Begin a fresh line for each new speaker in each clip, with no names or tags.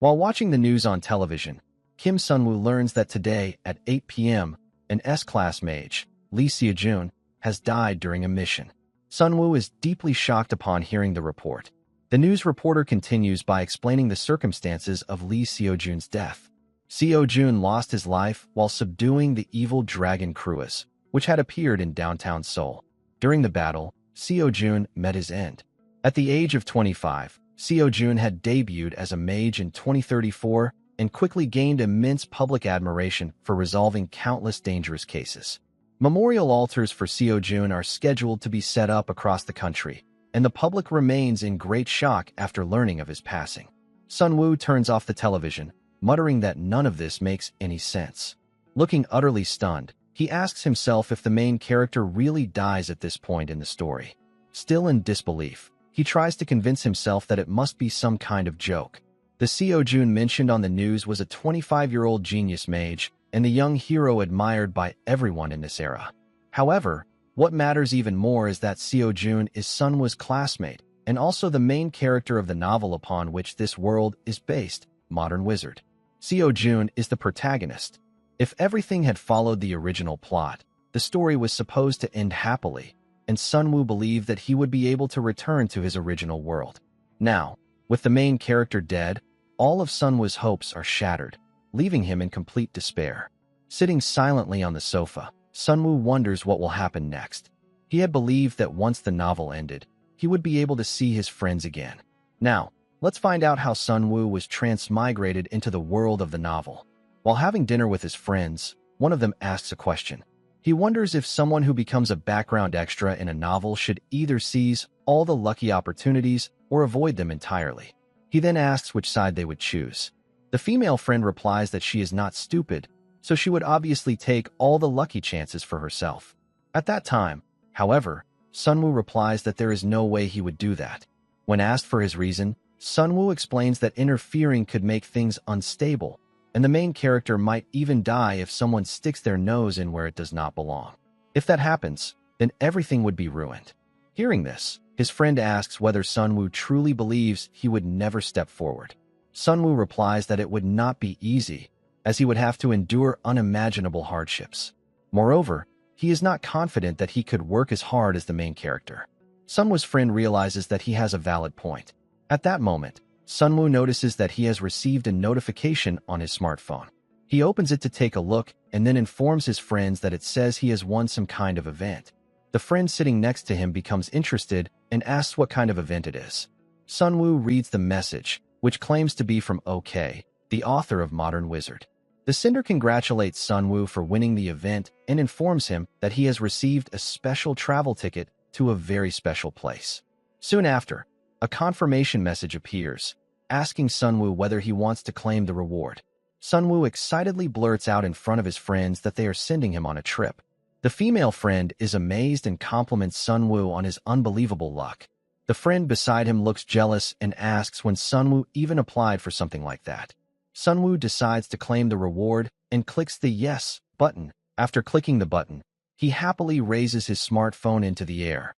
While watching the news on television, Kim Sunwoo learns that today at 8 p.m., an S-class mage, Lee Seojun, has died during a mission. Sunwoo is deeply shocked upon hearing the report. The news reporter continues by explaining the circumstances of Lee Seojun's death. Seojun lost his life while subduing the evil dragon Kruas, which had appeared in downtown Seoul. During the battle, Seojun met his end. At the age of 25, Seojun had debuted as a mage in 2034 and quickly gained immense public admiration for resolving countless dangerous cases. Memorial altars for Seojun are scheduled to be set up across the country, and the public remains in great shock after learning of his passing. Sunwoo turns off the television, muttering that none of this makes any sense. Looking utterly stunned, he asks himself if the main character really dies at this point in the story. Still in disbelief, he tries to convince himself that it must be some kind of joke. The Seojun mentioned on the news was a 25-year-old genius mage and the young hero admired by everyone in this era. However, what matters even more is that Seojun is Sunwoo's classmate and also the main character of the novel upon which this world is based, Modern Wizard. Seojun is the protagonist. If everything had followed the original plot, the story was supposed to end happily, and Sunwoo believed that he would be able to return to his original world. Now, with the main character dead, all of Sunwoo's hopes are shattered, leaving him in complete despair. Sitting silently on the sofa, Sunwoo wonders what will happen next. He had believed that once the novel ended, he would be able to see his friends again. Now, let's find out how Sunwoo was transmigrated into the world of the novel. While having dinner with his friends, one of them asks a question. He wonders if someone who becomes a background extra in a novel should either seize all the lucky opportunities or avoid them entirely. He then asks which side they would choose. The female friend replies that she is not stupid, so she would obviously take all the lucky chances for herself. At that time, however, Sunwoo replies that there is no way he would do that. When asked for his reason, Sunwoo explains that interfering could make things unstable, and the main character might even die if someone sticks their nose in where it does not belong. If that happens, then everything would be ruined. Hearing this, his friend asks whether Sunwoo truly believes he would never step forward. Sunwoo replies that it would not be easy, as he would have to endure unimaginable hardships. Moreover, he is not confident that he could work as hard as the main character. Sunwoo's friend realizes that he has a valid point. At that moment, Sunwoo notices that he has received a notification on his smartphone. He opens it to take a look and then informs his friends that it says he has won some kind of event. The friend sitting next to him becomes interested and asks what kind of event it is. Sunwoo reads the message, which claims to be from OK, the author of Modern Wizard. The sender congratulates Sunwoo for winning the event and informs him that he has received a special travel ticket to a very special place. Soon after, a confirmation message appears, asking Sunwoo whether he wants to claim the reward. Sunwoo excitedly blurts out in front of his friends that they are sending him on a trip. The female friend is amazed and compliments Sunwoo on his unbelievable luck. The friend beside him looks jealous and asks when Sunwoo even applied for something like that. Sunwoo decides to claim the reward and clicks the yes button. After clicking the button, he happily raises his smartphone into the air.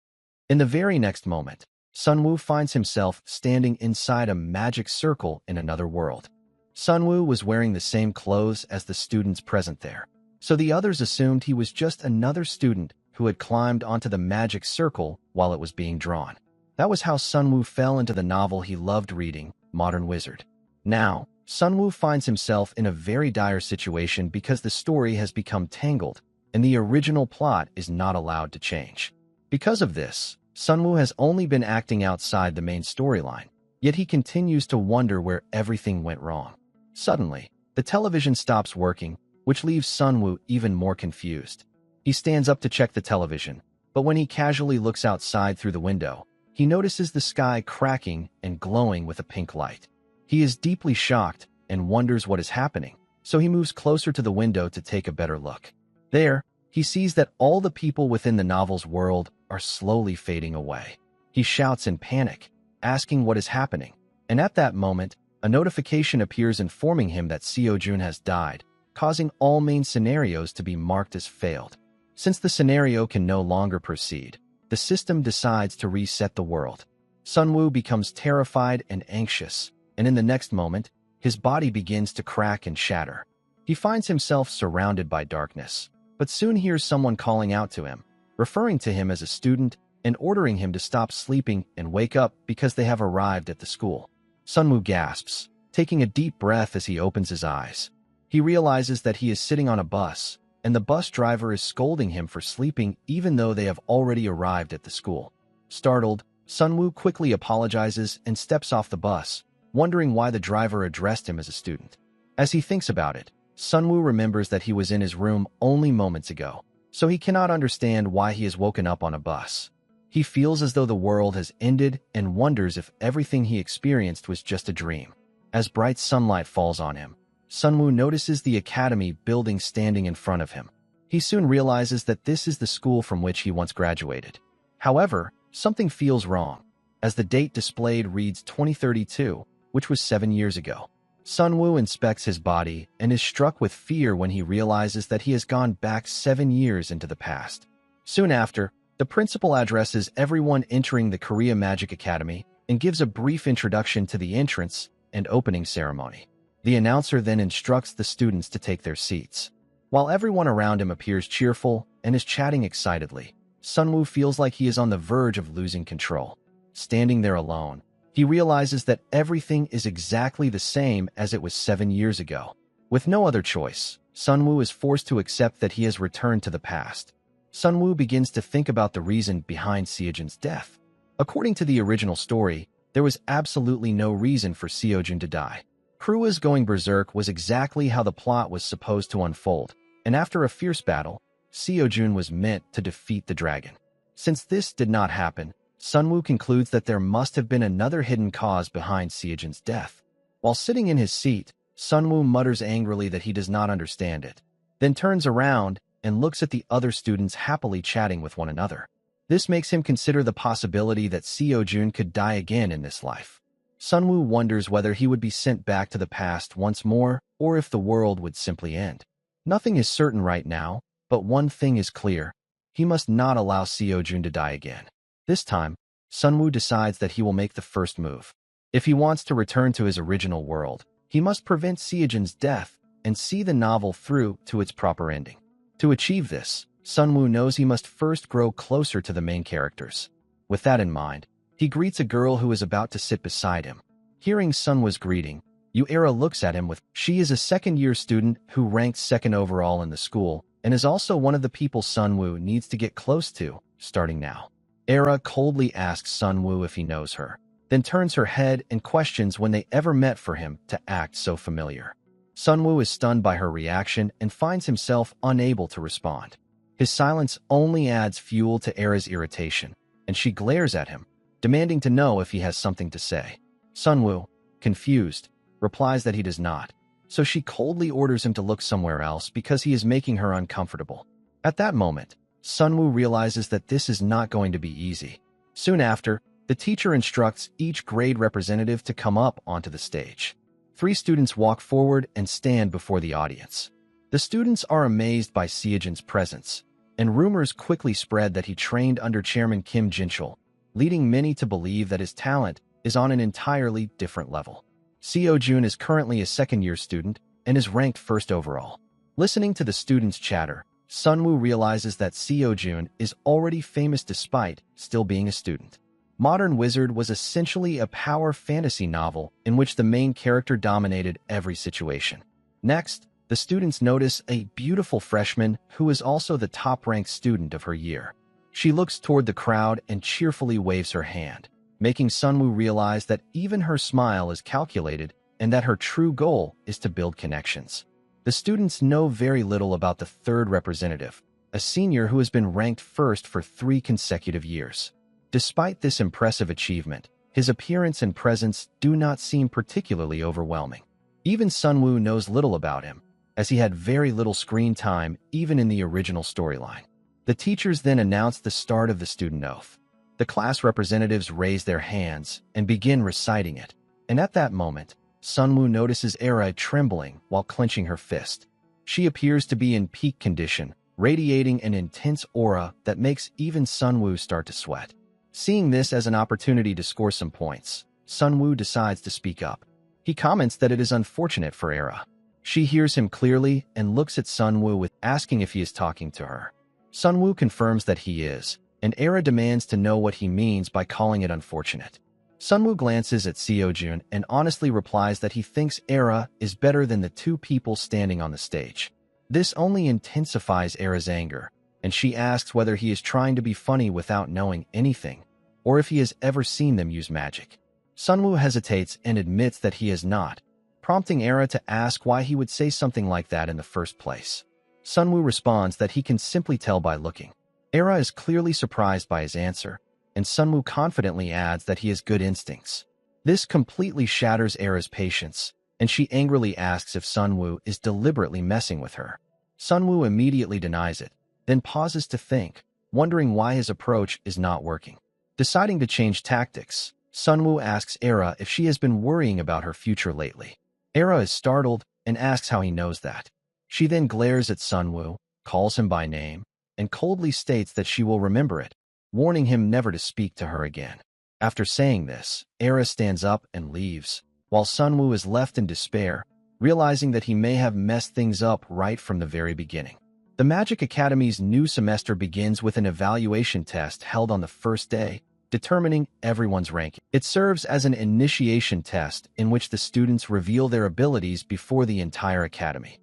In the very next moment, Sunwoo finds himself standing inside a magic circle in another world. Sunwoo was wearing the same clothes as the students present there, so the others assumed he was just another student who had climbed onto the magic circle while it was being drawn. That was how Sunwoo fell into the novel he loved reading, Modern Wizard. Now, Sunwoo finds himself in a very dire situation because the story has become tangled, and the original plot is not allowed to change. Because of this, Sunwoo has only been acting outside the main storyline, yet he continues to wonder where everything went wrong. Suddenly, the television stops working, which leaves Sunwoo even more confused. He stands up to check the television, but when he casually looks outside through the window, he notices the sky cracking and glowing with a pink light. He is deeply shocked and wonders what is happening, so he moves closer to the window to take a better look. There, he sees that all the people within the novel's world are slowly fading away. He shouts in panic, asking what is happening, and at that moment, a notification appears informing him that Seojun has died, causing all main scenarios to be marked as failed. Since the scenario can no longer proceed, the system decides to reset the world. Sunwoo becomes terrified and anxious, and in the next moment, his body begins to crack and shatter. He finds himself surrounded by darkness, but soon hears someone calling out to him, referring to him as a student and ordering him to stop sleeping and wake up because they have arrived at the school. Sunwoo gasps, taking a deep breath as he opens his eyes. He realizes that he is sitting on a bus, and the bus driver is scolding him for sleeping even though they have already arrived at the school. Startled, Sunwoo quickly apologizes and steps off the bus, wondering why the driver addressed him as a student. As he thinks about it, Sunwoo remembers that he was in his room only moments ago, so he cannot understand why he is woken up on a bus. He feels as though the world has ended and wonders if everything he experienced was just a dream. As bright sunlight falls on him, Sunwoo notices the academy building standing in front of him. He soon realizes that this is the school from which he once graduated. However, something feels wrong, as the date displayed reads 2032, which was 7 years ago. Sunwoo inspects his body and is struck with fear when he realizes that he has gone back 7 years into the past. Soon after, the principal addresses everyone entering the Korea Magic Academy and gives a brief introduction to the entrance and opening ceremony. The announcer then instructs the students to take their seats. While everyone around him appears cheerful and is chatting excitedly, Sunwoo feels like he is on the verge of losing control. Standing there alone, he realizes that everything is exactly the same as it was 7 years ago. With no other choice, Sunwoo is forced to accept that he has returned to the past. Sunwoo begins to think about the reason behind Seojun's death. According to the original story, there was absolutely no reason for Seojun to die. Krua's going berserk was exactly how the plot was supposed to unfold, and after a fierce battle, Seojun was meant to defeat the dragon. Since this did not happen, Sunwoo concludes that there must have been another hidden cause behind Seojun's death. While sitting in his seat, Sunwoo mutters angrily that he does not understand it, then turns around and looks at the other students happily chatting with one another. This makes him consider the possibility that Seojun could die again in this life. Sunwoo wonders whether he would be sent back to the past once more or if the world would simply end. Nothing is certain right now, but one thing is clear. He must not allow Seojun to die again. This time, Sunwoo decides that he will make the first move. If he wants to return to his original world, he must prevent Seojun's death and see the novel through to its proper ending. To achieve this, Sunwoo knows he must first grow closer to the main characters. With that in mind, he greets a girl who is about to sit beside him. Hearing Sunwoo's greeting, Yuera looks at him with, she is a second-year student who ranked second overall in the school and is also one of the people Sunwoo needs to get close to, starting now. Era coldly asks Sunwoo if he knows her, then turns her head and questions when they ever met for him to act so familiar. Sunwoo is stunned by her reaction and finds himself unable to respond. His silence only adds fuel to Era's irritation, and she glares at him, demanding to know if he has something to say. Sunwoo, confused, replies that he does not, so she coldly orders him to look somewhere else because he is making her uncomfortable. At that moment, Sunwoo realizes that this is not going to be easy. Soon after, the teacher instructs each grade representative to come up onto the stage. 3 students walk forward and stand before the audience. The students are amazed by Seojun's presence, and rumors quickly spread that he trained under Chairman Kim Jin-chul, leading many to believe that his talent is on an entirely different level. Seojun is currently a second-year student and is ranked first overall. Listening to the students' chatter, Sunwoo realizes that Seojun is already famous despite still being a student. Modern Wizard was essentially a power fantasy novel in which the main character dominated every situation. Next, the students notice a beautiful freshman who is also the top-ranked student of her year. She looks toward the crowd and cheerfully waves her hand, making Sunwoo realize that even her smile is calculated and that her true goal is to build connections. The students know very little about the third representative, a senior who has been ranked first for 3 consecutive years. Despite this impressive achievement, his appearance and presence do not seem particularly overwhelming. Even Sunwoo knows little about him, as he had very little screen time even in the original storyline. The teachers then announce the start of the student oath. The class representatives raise their hands and begin reciting it, and at that moment, Sunwoo notices Era trembling while clenching her fist. She appears to be in peak condition, radiating an intense aura that makes even Sunwoo start to sweat. Seeing this as an opportunity to score some points, Sunwoo decides to speak up. He comments that it is unfortunate for Era. She hears him clearly and looks at Sunwoo with asking if he is talking to her. Sunwoo confirms that he is, and Era demands to know what he means by calling it unfortunate. Sunwoo glances at Seojun and honestly replies that he thinks Era is better than the two people standing on the stage. This only intensifies Era's anger, and she asks whether he is trying to be funny without knowing anything, or if he has ever seen them use magic. Sunwoo hesitates and admits that he has not, prompting Era to ask why he would say something like that in the first place. Sunwoo responds that he can simply tell by looking. Era is clearly surprised by his answer, and Sunwoo confidently adds that he has good instincts. This completely shatters Era's patience, and she angrily asks if Sunwoo is deliberately messing with her. Sunwoo immediately denies it, then pauses to think, wondering why his approach is not working. Deciding to change tactics, Sunwoo asks Era if she has been worrying about her future lately. Era is startled and asks how he knows that. She then glares at Sunwoo, calls him by name, and coldly states that she will remember it, warning him never to speak to her again. After saying this, Era stands up and leaves, while Sunwoo is left in despair, realizing that he may have messed things up right from the very beginning. The Magic Academy's new semester begins with an evaluation test held on the first day, determining everyone's ranking. It serves as an initiation test in which the students reveal their abilities before the entire academy.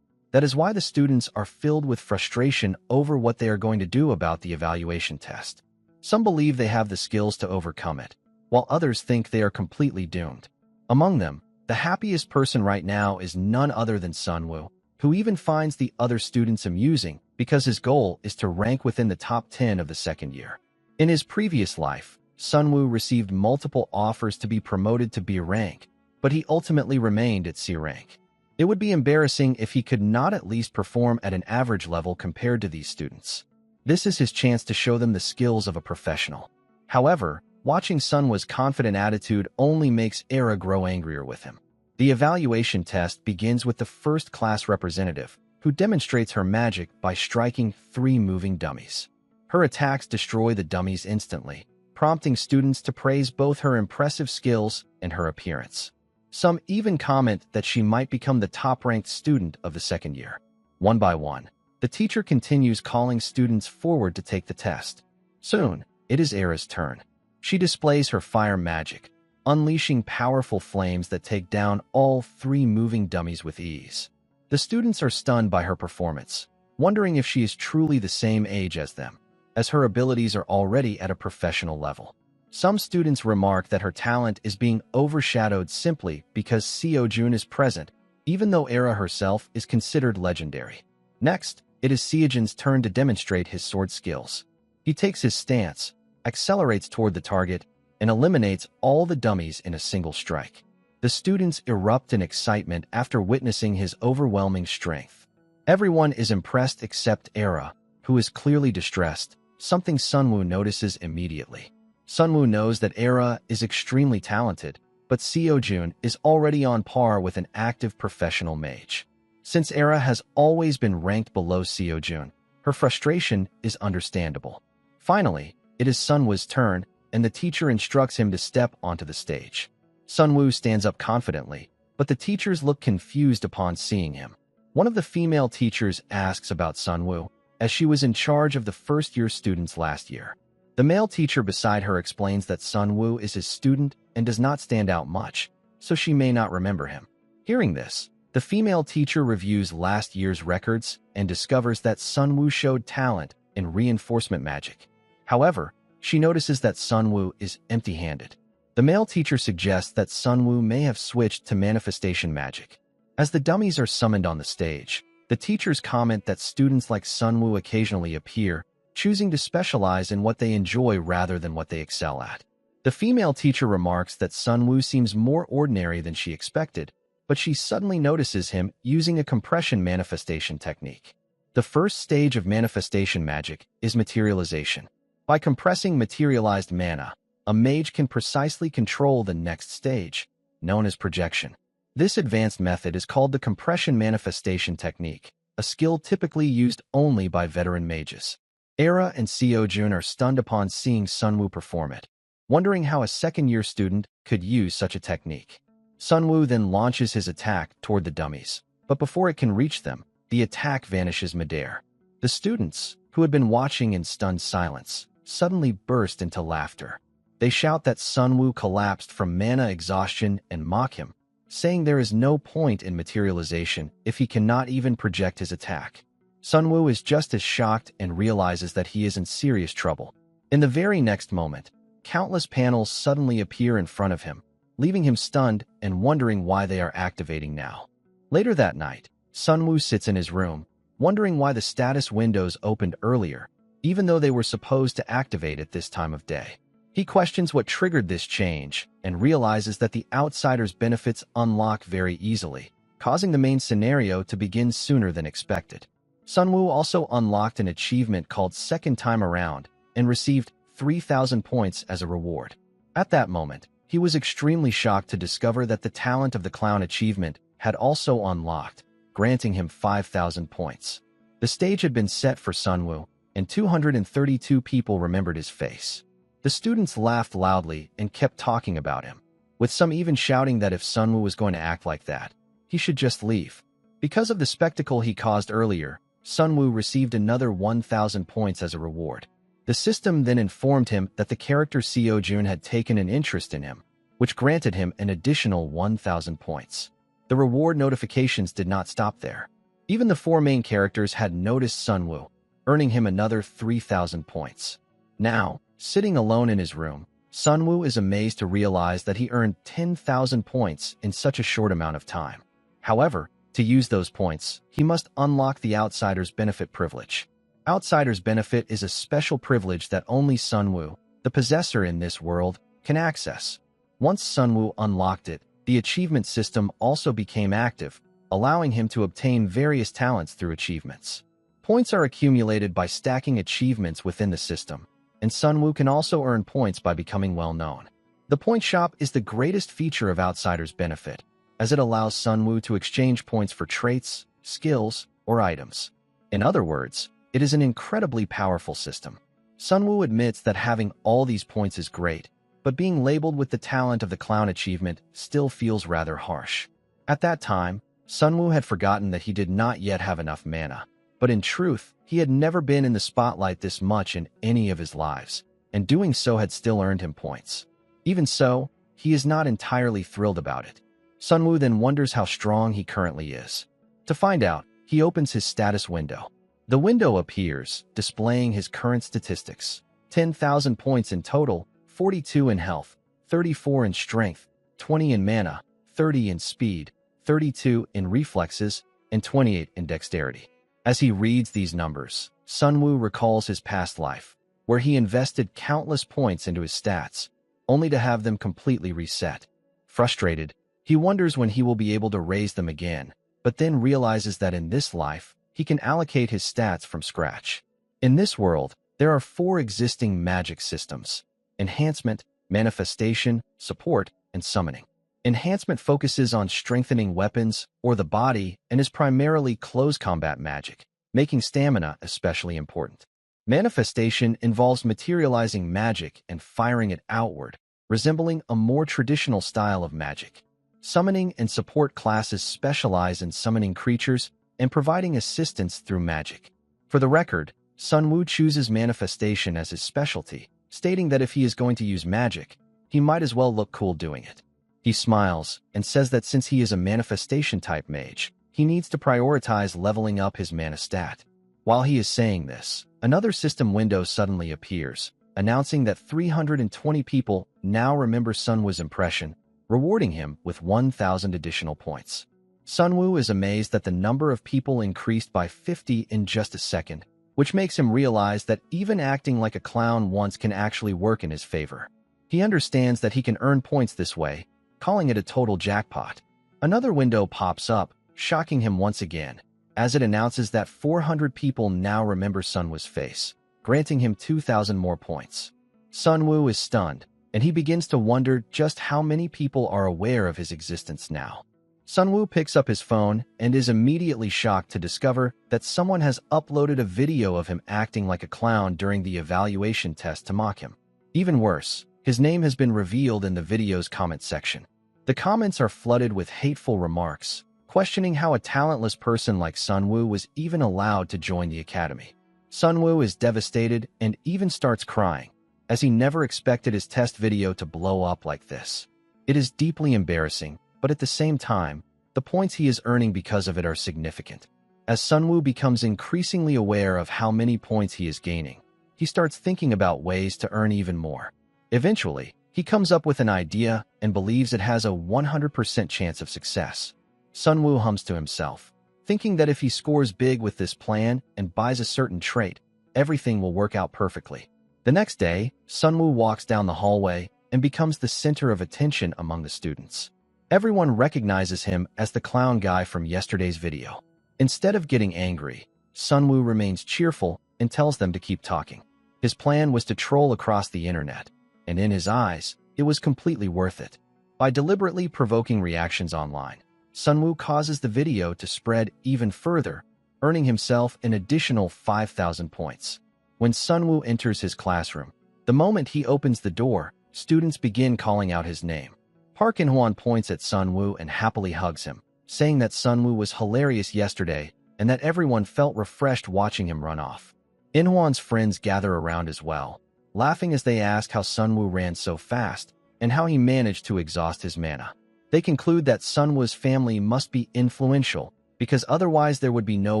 That is why the students are filled with frustration over what they are going to do about the evaluation test. Some believe they have the skills to overcome it, while others think they are completely doomed. Among them, the happiest person right now is none other than Sunwoo, who even finds the other students amusing because his goal is to rank within the top 10 of the second year. In his previous life, Sunwoo received multiple offers to be promoted to B rank, but he ultimately remained at C rank. It would be embarrassing if he could not at least perform at an average level compared to these students. This is his chance to show them the skills of a professional. However, watching Sunwoo's confident attitude only makes Era grow angrier with him. The evaluation test begins with the first class representative, who demonstrates her magic by striking 3 moving dummies. Her attacks destroy the dummies instantly, prompting students to praise both her impressive skills and her appearance. Some even comment that she might become the top-ranked student of the second year. One by one, the teacher continues calling students forward to take the test. Soon, it is Era's turn. She displays her fire magic, unleashing powerful flames that take down all 3 moving dummies with ease. The students are stunned by her performance, wondering if she is truly the same age as them, as her abilities are already at a professional level. Some students remark that her talent is being overshadowed simply because Seojun is present, even though Era herself is considered legendary. Next, it is Seojun's turn to demonstrate his sword skills. He takes his stance, accelerates toward the target, and eliminates all the dummies in a single strike. The students erupt in excitement after witnessing his overwhelming strength. Everyone is impressed except Era, who is clearly distressed, something Sunwoo notices immediately. Sunwoo knows that Era is extremely talented, but Seojun is already on par with an active professional mage. Since Era has always been ranked below Seojun, her frustration is understandable. Finally, it is Sunwoo's turn, and the teacher instructs him to step onto the stage. Sunwoo stands up confidently, but the teachers look confused upon seeing him. One of the female teachers asks about Sunwoo, as she was in charge of the first-year students last year. The male teacher beside her explains that Sunwoo is his student and does not stand out much, so she may not remember him. Hearing this, the female teacher reviews last year's records and discovers that Sunwoo showed talent in reinforcement magic. However, she notices that Sunwoo is empty-handed. The male teacher suggests that Sunwoo may have switched to manifestation magic. As the dummies are summoned on the stage, the teachers comment that students like Sunwoo occasionally appear, choosing to specialize in what they enjoy rather than what they excel at. The female teacher remarks that Sunwoo seems more ordinary than she expected, but she suddenly notices him using a compression manifestation technique. The first stage of manifestation magic is materialization. By compressing materialized mana, a mage can precisely control the next stage, known as projection. This advanced method is called the compression manifestation technique, a skill typically used only by veteran mages. Era and Seojun are stunned upon seeing Sunwoo perform it, wondering how a second-year student could use such a technique. Sunwoo then launches his attack toward the dummies, but before it can reach them, the attack vanishes midair. The students, who had been watching in stunned silence, suddenly burst into laughter. They shout that Sunwoo collapsed from mana exhaustion and mock him, saying there is no point in materialization if he cannot even project his attack. Sunwoo is just as shocked and realizes that he is in serious trouble. In the very next moment, countless panels suddenly appear in front of him, leaving him stunned and wondering why they are activating now. Later that night, Sunwoo sits in his room, wondering why the status windows opened earlier, even though they were supposed to activate at this time of day. He questions what triggered this change and realizes that the outsider's benefits unlock very easily, causing the main scenario to begin sooner than expected. Sunwoo also unlocked an achievement called Second Time Around and received 3,000 points as a reward. At that moment, he was extremely shocked to discover that the Talent of the Clown achievement had also unlocked, granting him 5,000 points. The stage had been set for Sunwoo, and 232 people remembered his face. The students laughed loudly and kept talking about him, with some even shouting that if Sunwoo was going to act like that, he should just leave. Because of the spectacle he caused earlier, Sunwoo received another 1,000 points as a reward. The system then informed him that the character Seojun had taken an interest in him, which granted him an additional 1,000 points. The reward notifications did not stop there. Even the four main characters had noticed Sunwoo, earning him another 3,000 points. Now, sitting alone in his room, Sunwoo is amazed to realize that he earned 10,000 points in such a short amount of time. However, to use those points, he must unlock the Outsider's Benefit privilege. Outsider's Benefit is a special privilege that only Sunwoo, the possessor in this world, can access. Once Sunwoo unlocked it, the achievement system also became active, allowing him to obtain various talents through achievements. Points are accumulated by stacking achievements within the system, and Sunwoo can also earn points by becoming well-known. The point shop is the greatest feature of Outsider's Benefit, as it allows Sunwoo to exchange points for traits, skills, or items. In other words, it is an incredibly powerful system. Sunwoo admits that having all these points is great, but being labeled with the Talent of the Clown achievement still feels rather harsh. At that time, Sunwoo had forgotten that he did not yet have enough mana. But in truth, he had never been in the spotlight this much in any of his lives, and doing so had still earned him points. Even so, he is not entirely thrilled about it. Sunwoo then wonders how strong he currently is. To find out, he opens his status window. The window appears, displaying his current statistics: 10,000 points in total, 42 in health, 34 in strength, 20 in mana, 30 in speed, 32 in reflexes, and 28 in dexterity. As he reads these numbers, Sunwoo recalls his past life, where he invested countless points into his stats, only to have them completely reset. Frustrated, he wonders when he will be able to raise them again, but then realizes that in this life, he can allocate his stats from scratch. In this world, there are 4 existing magic systems: Enhancement, Manifestation, Support, and Summoning. Enhancement focuses on strengthening weapons or the body and is primarily close combat magic, making stamina especially important. Manifestation involves materializing magic and firing it outward, resembling a more traditional style of magic. Summoning and Support classes specialize in summoning creatures and providing assistance through magic. For the record, Sunwoo chooses Manifestation as his specialty, stating that if he is going to use magic, he might as well look cool doing it. He smiles and says that since he is a Manifestation-type mage, he needs to prioritize leveling up his mana stat. While he is saying this, another system window suddenly appears, announcing that 320 people now remember Sunwoo's impression, rewarding him with 1,000 additional points. Sunwoo is amazed that the number of people increased by 50 in just a second, which makes him realize that even acting like a clown once can actually work in his favor. He understands that he can earn points this way, calling it a total jackpot. Another window pops up, shocking him once again, as it announces that 400 people now remember Sunwoo's face, granting him 2,000 more points. Sunwoo is stunned, and he begins to wonder just how many people are aware of his existence now. Sunwoo picks up his phone and is immediately shocked to discover that someone has uploaded a video of him acting like a clown during the evaluation test to mock him. Even worse, his name has been revealed in the video's comment section. The comments are flooded with hateful remarks, questioning how a talentless person like Sunwoo was even allowed to join the academy. Sunwoo is devastated and even starts crying, as he never expected his test video to blow up like this. It is deeply embarrassing, but at the same time, the points he is earning because of it are significant. As Sunwoo becomes increasingly aware of how many points he is gaining, he starts thinking about ways to earn even more. Eventually, he comes up with an idea and believes it has a 100% chance of success. Sunwoo hums to himself, thinking that if he scores big with this plan and buys a certain trait, everything will work out perfectly. The next day, Sunwoo walks down the hallway and becomes the center of attention among the students. Everyone recognizes him as the clown guy from yesterday's video. Instead of getting angry, Sunwoo remains cheerful and tells them to keep talking. His plan was to troll across the internet, and in his eyes, it was completely worth it. By deliberately provoking reactions online, Sunwoo causes the video to spread even further, earning himself an additional 5,000 points. When Sunwoo enters his classroom, the moment he opens the door, students begin calling out his name. Park In-hwan points at Sunwoo and happily hugs him, saying that Sunwoo was hilarious yesterday and that everyone felt refreshed watching him run off. In-hwan's friends gather around as well, laughing as they ask how Sunwoo ran so fast and how he managed to exhaust his mana. They conclude that Sunwoo's family must be influential because otherwise there would be no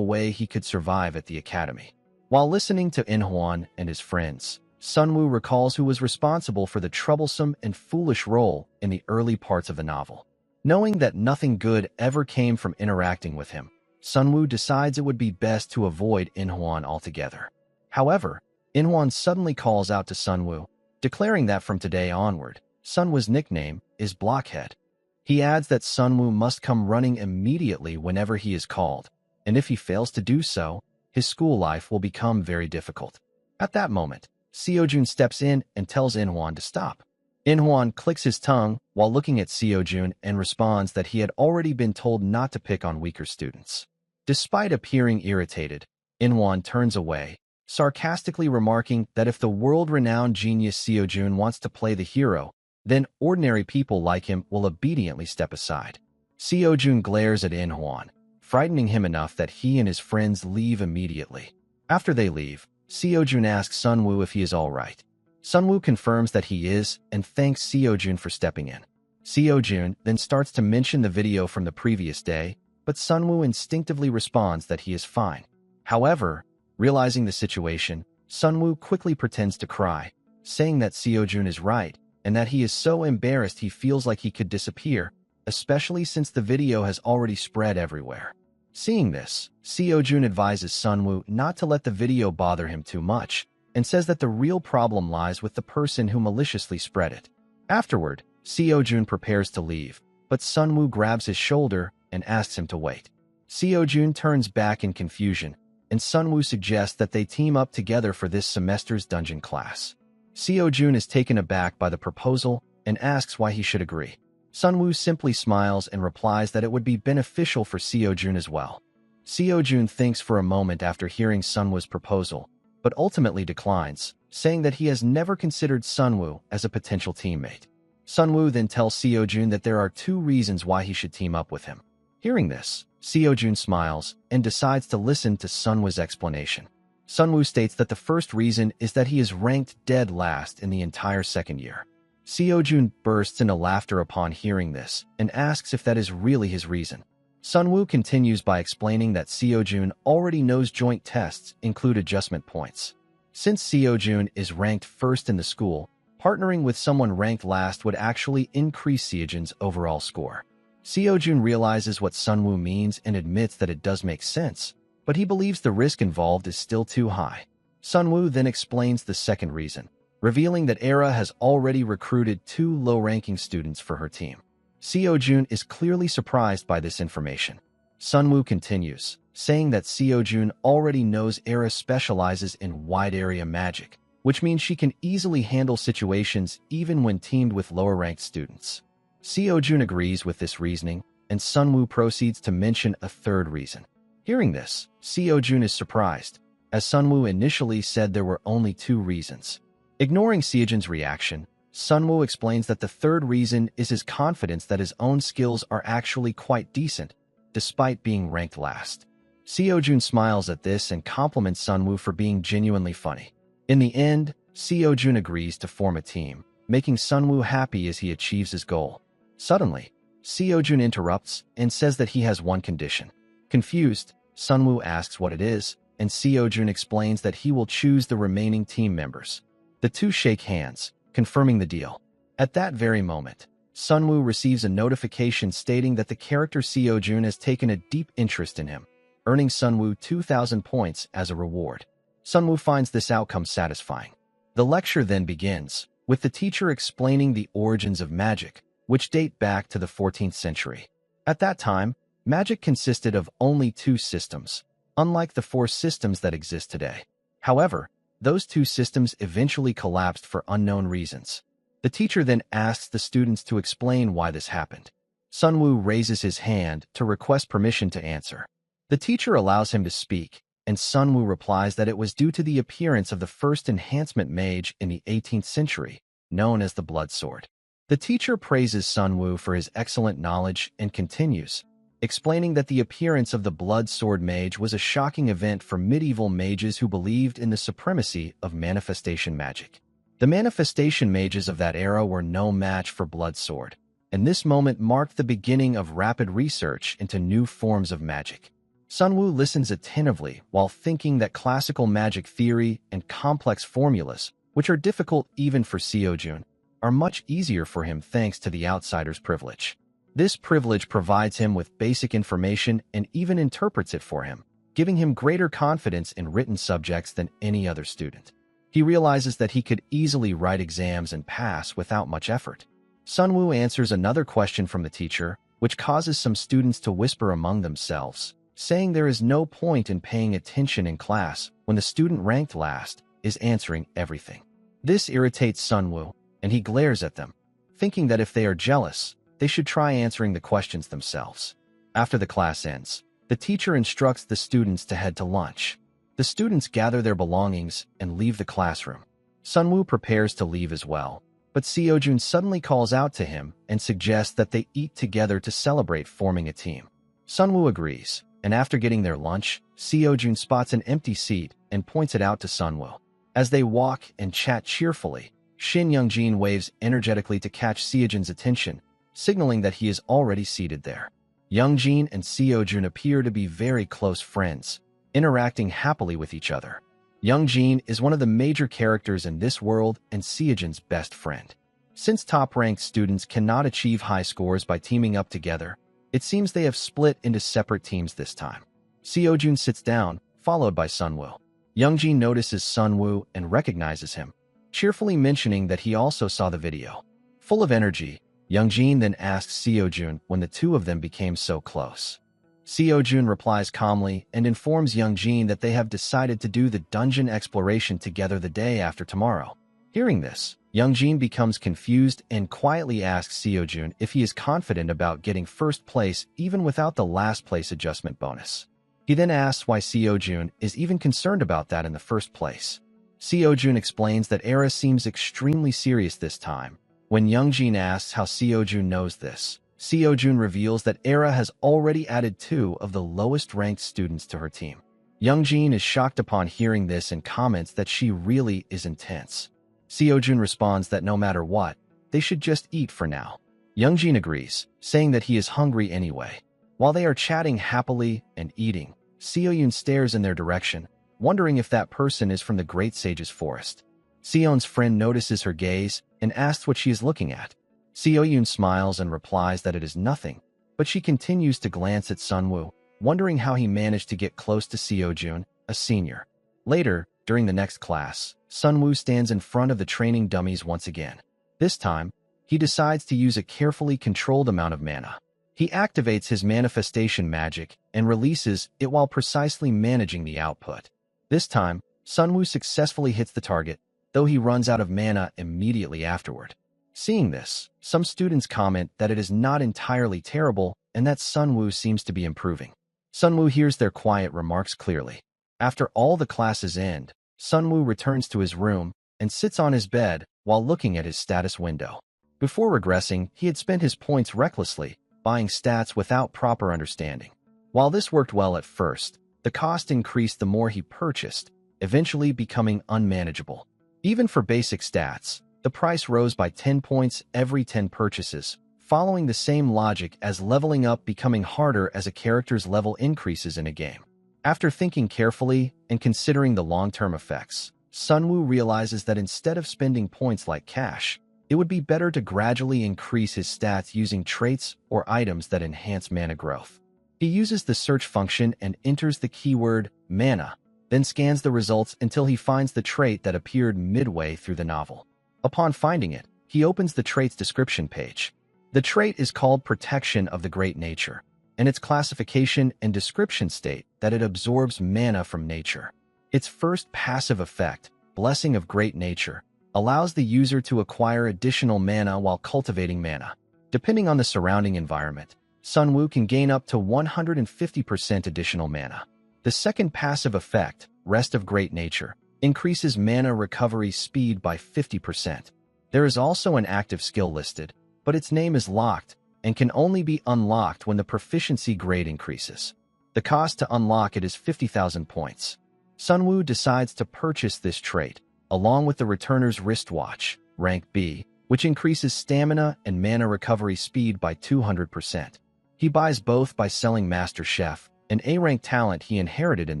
way he could survive at the academy. While listening to In-hwan and his friends, Sunwoo recalls who was responsible for the troublesome and foolish role in the early parts of the novel. Knowing that nothing good ever came from interacting with him, Sunwoo decides it would be best to avoid In-hwan altogether. However, In-hwan suddenly calls out to Sunwoo, declaring that from today onward, Sunwoo's nickname is Blockhead. He adds that Sunwoo must come running immediately whenever he is called, and if he fails to do so, his school life will become very difficult. At that moment, Seojun steps in and tells In-hwan to stop. In-hwan clicks his tongue while looking at Seojun and responds that he had already been told not to pick on weaker students. Despite appearing irritated, In-hwan turns away, sarcastically remarking that if the world-renowned genius Seojun wants to play the hero, then ordinary people like him will obediently step aside. Seojun glares at In-hwan, frightening him enough that he and his friends leave immediately. After they leave, Seojun asks Sunwoo if he is all right. Sunwoo confirms that he is and thanks Seojun for stepping in. Seojun then starts to mention the video from the previous day, but Sunwoo instinctively responds that he is fine. However, realizing the situation, Sunwoo quickly pretends to cry, saying that Seojun is right and that he is so embarrassed he feels like he could disappear, especially since the video has already spread everywhere. Seeing this, Seojun advises Sunwoo not to let the video bother him too much, and says that the real problem lies with the person who maliciously spread it. Afterward, Seojun prepares to leave, but Sunwoo grabs his shoulder and asks him to wait. Seojun turns back in confusion, and Sunwoo suggests that they team up together for this semester's dungeon class. Seojun is taken aback by the proposal and asks why he should agree. Sunwoo simply smiles and replies that it would be beneficial for Seojun as well. Seojun thinks for a moment after hearing Sunwoo's proposal, but ultimately declines, saying that he has never considered Sunwoo as a potential teammate. Sunwoo then tells Seojun that there are 2 reasons why he should team up with him. Hearing this, Seojun smiles and decides to listen to Sunwoo's explanation. Sunwoo states that the first reason is that he is ranked dead last in the entire second year. Seojun bursts into laughter upon hearing this and asks if that is really his reason. Sunwoo continues by explaining that Seojun already knows joint tests include adjustment points. Since Seojun is ranked first in the school, partnering with someone ranked last would actually increase Seojun's overall score. Seojun realizes what Sunwoo means and admits that it does make sense, but he believes the risk involved is still too high. Sunwoo then explains the second reason, revealing that Era has already recruited 2 low-ranking students for her team. Seojun is clearly surprised by this information. Sunwoo continues, saying that Seojun already knows Era specializes in wide-area magic, which means she can easily handle situations even when teamed with lower-ranked students. Seojun agrees with this reasoning, and Sunwoo proceeds to mention a third reason. Hearing this, Seojun is surprised, as Sunwoo initially said there were only 2 reasons. Ignoring Seojun's reaction, Sunwoo explains that the third reason is his confidence that his own skills are actually quite decent, despite being ranked last. Seojun smiles at this and compliments Sunwoo for being genuinely funny. In the end, Seojun agrees to form a team, making Sunwoo happy as he achieves his goal. Suddenly, Seojun interrupts and says that he has one condition. Confused, Sunwoo asks what it is, and Seojun explains that he will choose the remaining team members. The two shake hands, confirming the deal. At that very moment, Sunwoo receives a notification stating that the character Seojun has taken a deep interest in him, earning Sunwoo 2,000 points as a reward. Sunwoo finds this outcome satisfying. The lecture then begins, with the teacher explaining the origins of magic, which date back to the 14th century. At that time, magic consisted of only two systems, unlike the four systems that exist today. However, those two systems eventually collapsed for unknown reasons. The teacher then asks the students to explain why this happened. Sunwoo raises his hand to request permission to answer. The teacher allows him to speak, and Sunwoo replies that it was due to the appearance of the first enhancement mage in the 18th century, known as the Blood Sword. The teacher praises Sunwoo for his excellent knowledge and continues, explaining that the appearance of the Blood Sword mage was a shocking event for medieval mages who believed in the supremacy of manifestation magic. The manifestation mages of that era were no match for Blood Sword, and this moment marked the beginning of rapid research into new forms of magic. Sunwoo listens attentively while thinking that classical magic theory and complex formulas, which are difficult even for Seojun, are much easier for him thanks to the outsider's privilege. This privilege provides him with basic information and even interprets it for him, giving him greater confidence in written subjects than any other student. He realizes that he could easily write exams and pass without much effort. Sunwoo answers another question from the teacher, which causes some students to whisper among themselves, saying there is no point in paying attention in class when the student ranked last is answering everything. This irritates Sunwoo, and he glares at them, thinking that if they are jealous, they should try answering the questions themselves. After the class ends, the teacher instructs the students to head to lunch. The students gather their belongings and leave the classroom. Sunwoo prepares to leave as well, but Seojun suddenly calls out to him and suggests that they eat together to celebrate forming a team. Sunwoo agrees, and after getting their lunch, Seojun spots an empty seat and points it out to Sunwoo. As they walk and chat cheerfully, Shin Youngjin waves energetically to catch Seojun's attention, signaling that he is already seated there. Youngjin and Seojun appear to be very close friends, interacting happily with each other. Youngjin is one of the major characters in this world and Seojun's best friend. Since top-ranked students cannot achieve high scores by teaming up together, it seems they have split into separate teams this time. Seojun sits down, followed by Sunwoo. Youngjin notices Sunwoo and recognizes him, cheerfully mentioning that he also saw the video. Full of energy, Youngjin then asks Seojun when the two of them became so close. Seojun replies calmly and informs Youngjin that they have decided to do the dungeon exploration together the day after tomorrow. Hearing this, Youngjin becomes confused and quietly asks Seojun if he is confident about getting first place even without the last place adjustment bonus. He then asks why Seojun is even concerned about that in the first place. Seojun explains that Era seems extremely serious this time. When Youngjin asks how Seojun knows this, Seojun reveals that Era has already added 2 of the lowest-ranked students to her team. Youngjin is shocked upon hearing this and comments that she really is intense. Seojun responds that no matter what, they should just eat for now. Youngjin agrees, saying that he is hungry anyway. While they are chatting happily and eating, Seojun stares in their direction, wondering if that person is from the Great Sage's forest. Seon's friend notices her gaze and asks what she is looking at. Seojun smiles and replies that it is nothing, but she continues to glance at Sunwoo, wondering how he managed to get close to Seojun, a senior. Later, during the next class, Sunwoo stands in front of the training dummies once again. This time, he decides to use a carefully controlled amount of mana. He activates his manifestation magic and releases it while precisely managing the output. This time, Sunwoo successfully hits the target, though he runs out of mana immediately afterward. Seeing this, some students comment that it is not entirely terrible and that Sunwoo seems to be improving. Sunwoo hears their quiet remarks clearly. After all the classes end, Sunwoo returns to his room and sits on his bed, while looking at his status window. Before regressing, he had spent his points recklessly, buying stats without proper understanding. While this worked well at first, the cost increased the more he purchased, eventually becoming unmanageable. Even for basic stats, the price rose by 10 points every 10 purchases, following the same logic as leveling up becoming harder as a character's level increases in a game. After thinking carefully and considering the long-term effects, Sunwoo realizes that instead of spending points like cash, it would be better to gradually increase his stats using traits or items that enhance mana growth. He uses the search function and enters the keyword mana, then scans the results until he finds the trait that appeared midway through the novel. Upon finding it, he opens the trait's description page. The trait is called Protection of the Great Nature, and its classification and description state that it absorbs mana from nature. Its first passive effect, Blessing of Great Nature, allows the user to acquire additional mana while cultivating mana. Depending on the surrounding environment, Sunwoo can gain up to 150% additional mana. The second passive effect, Rest of Great Nature, increases mana recovery speed by 50%. There is also an active skill listed, but its name is locked and can only be unlocked when the proficiency grade increases. The cost to unlock it is 50,000 points. Sunwoo decides to purchase this trait, along with the Returner's Wristwatch, rank B, which increases stamina and mana recovery speed by 200%. He buys both by selling Master Chef, an A-rank talent he inherited in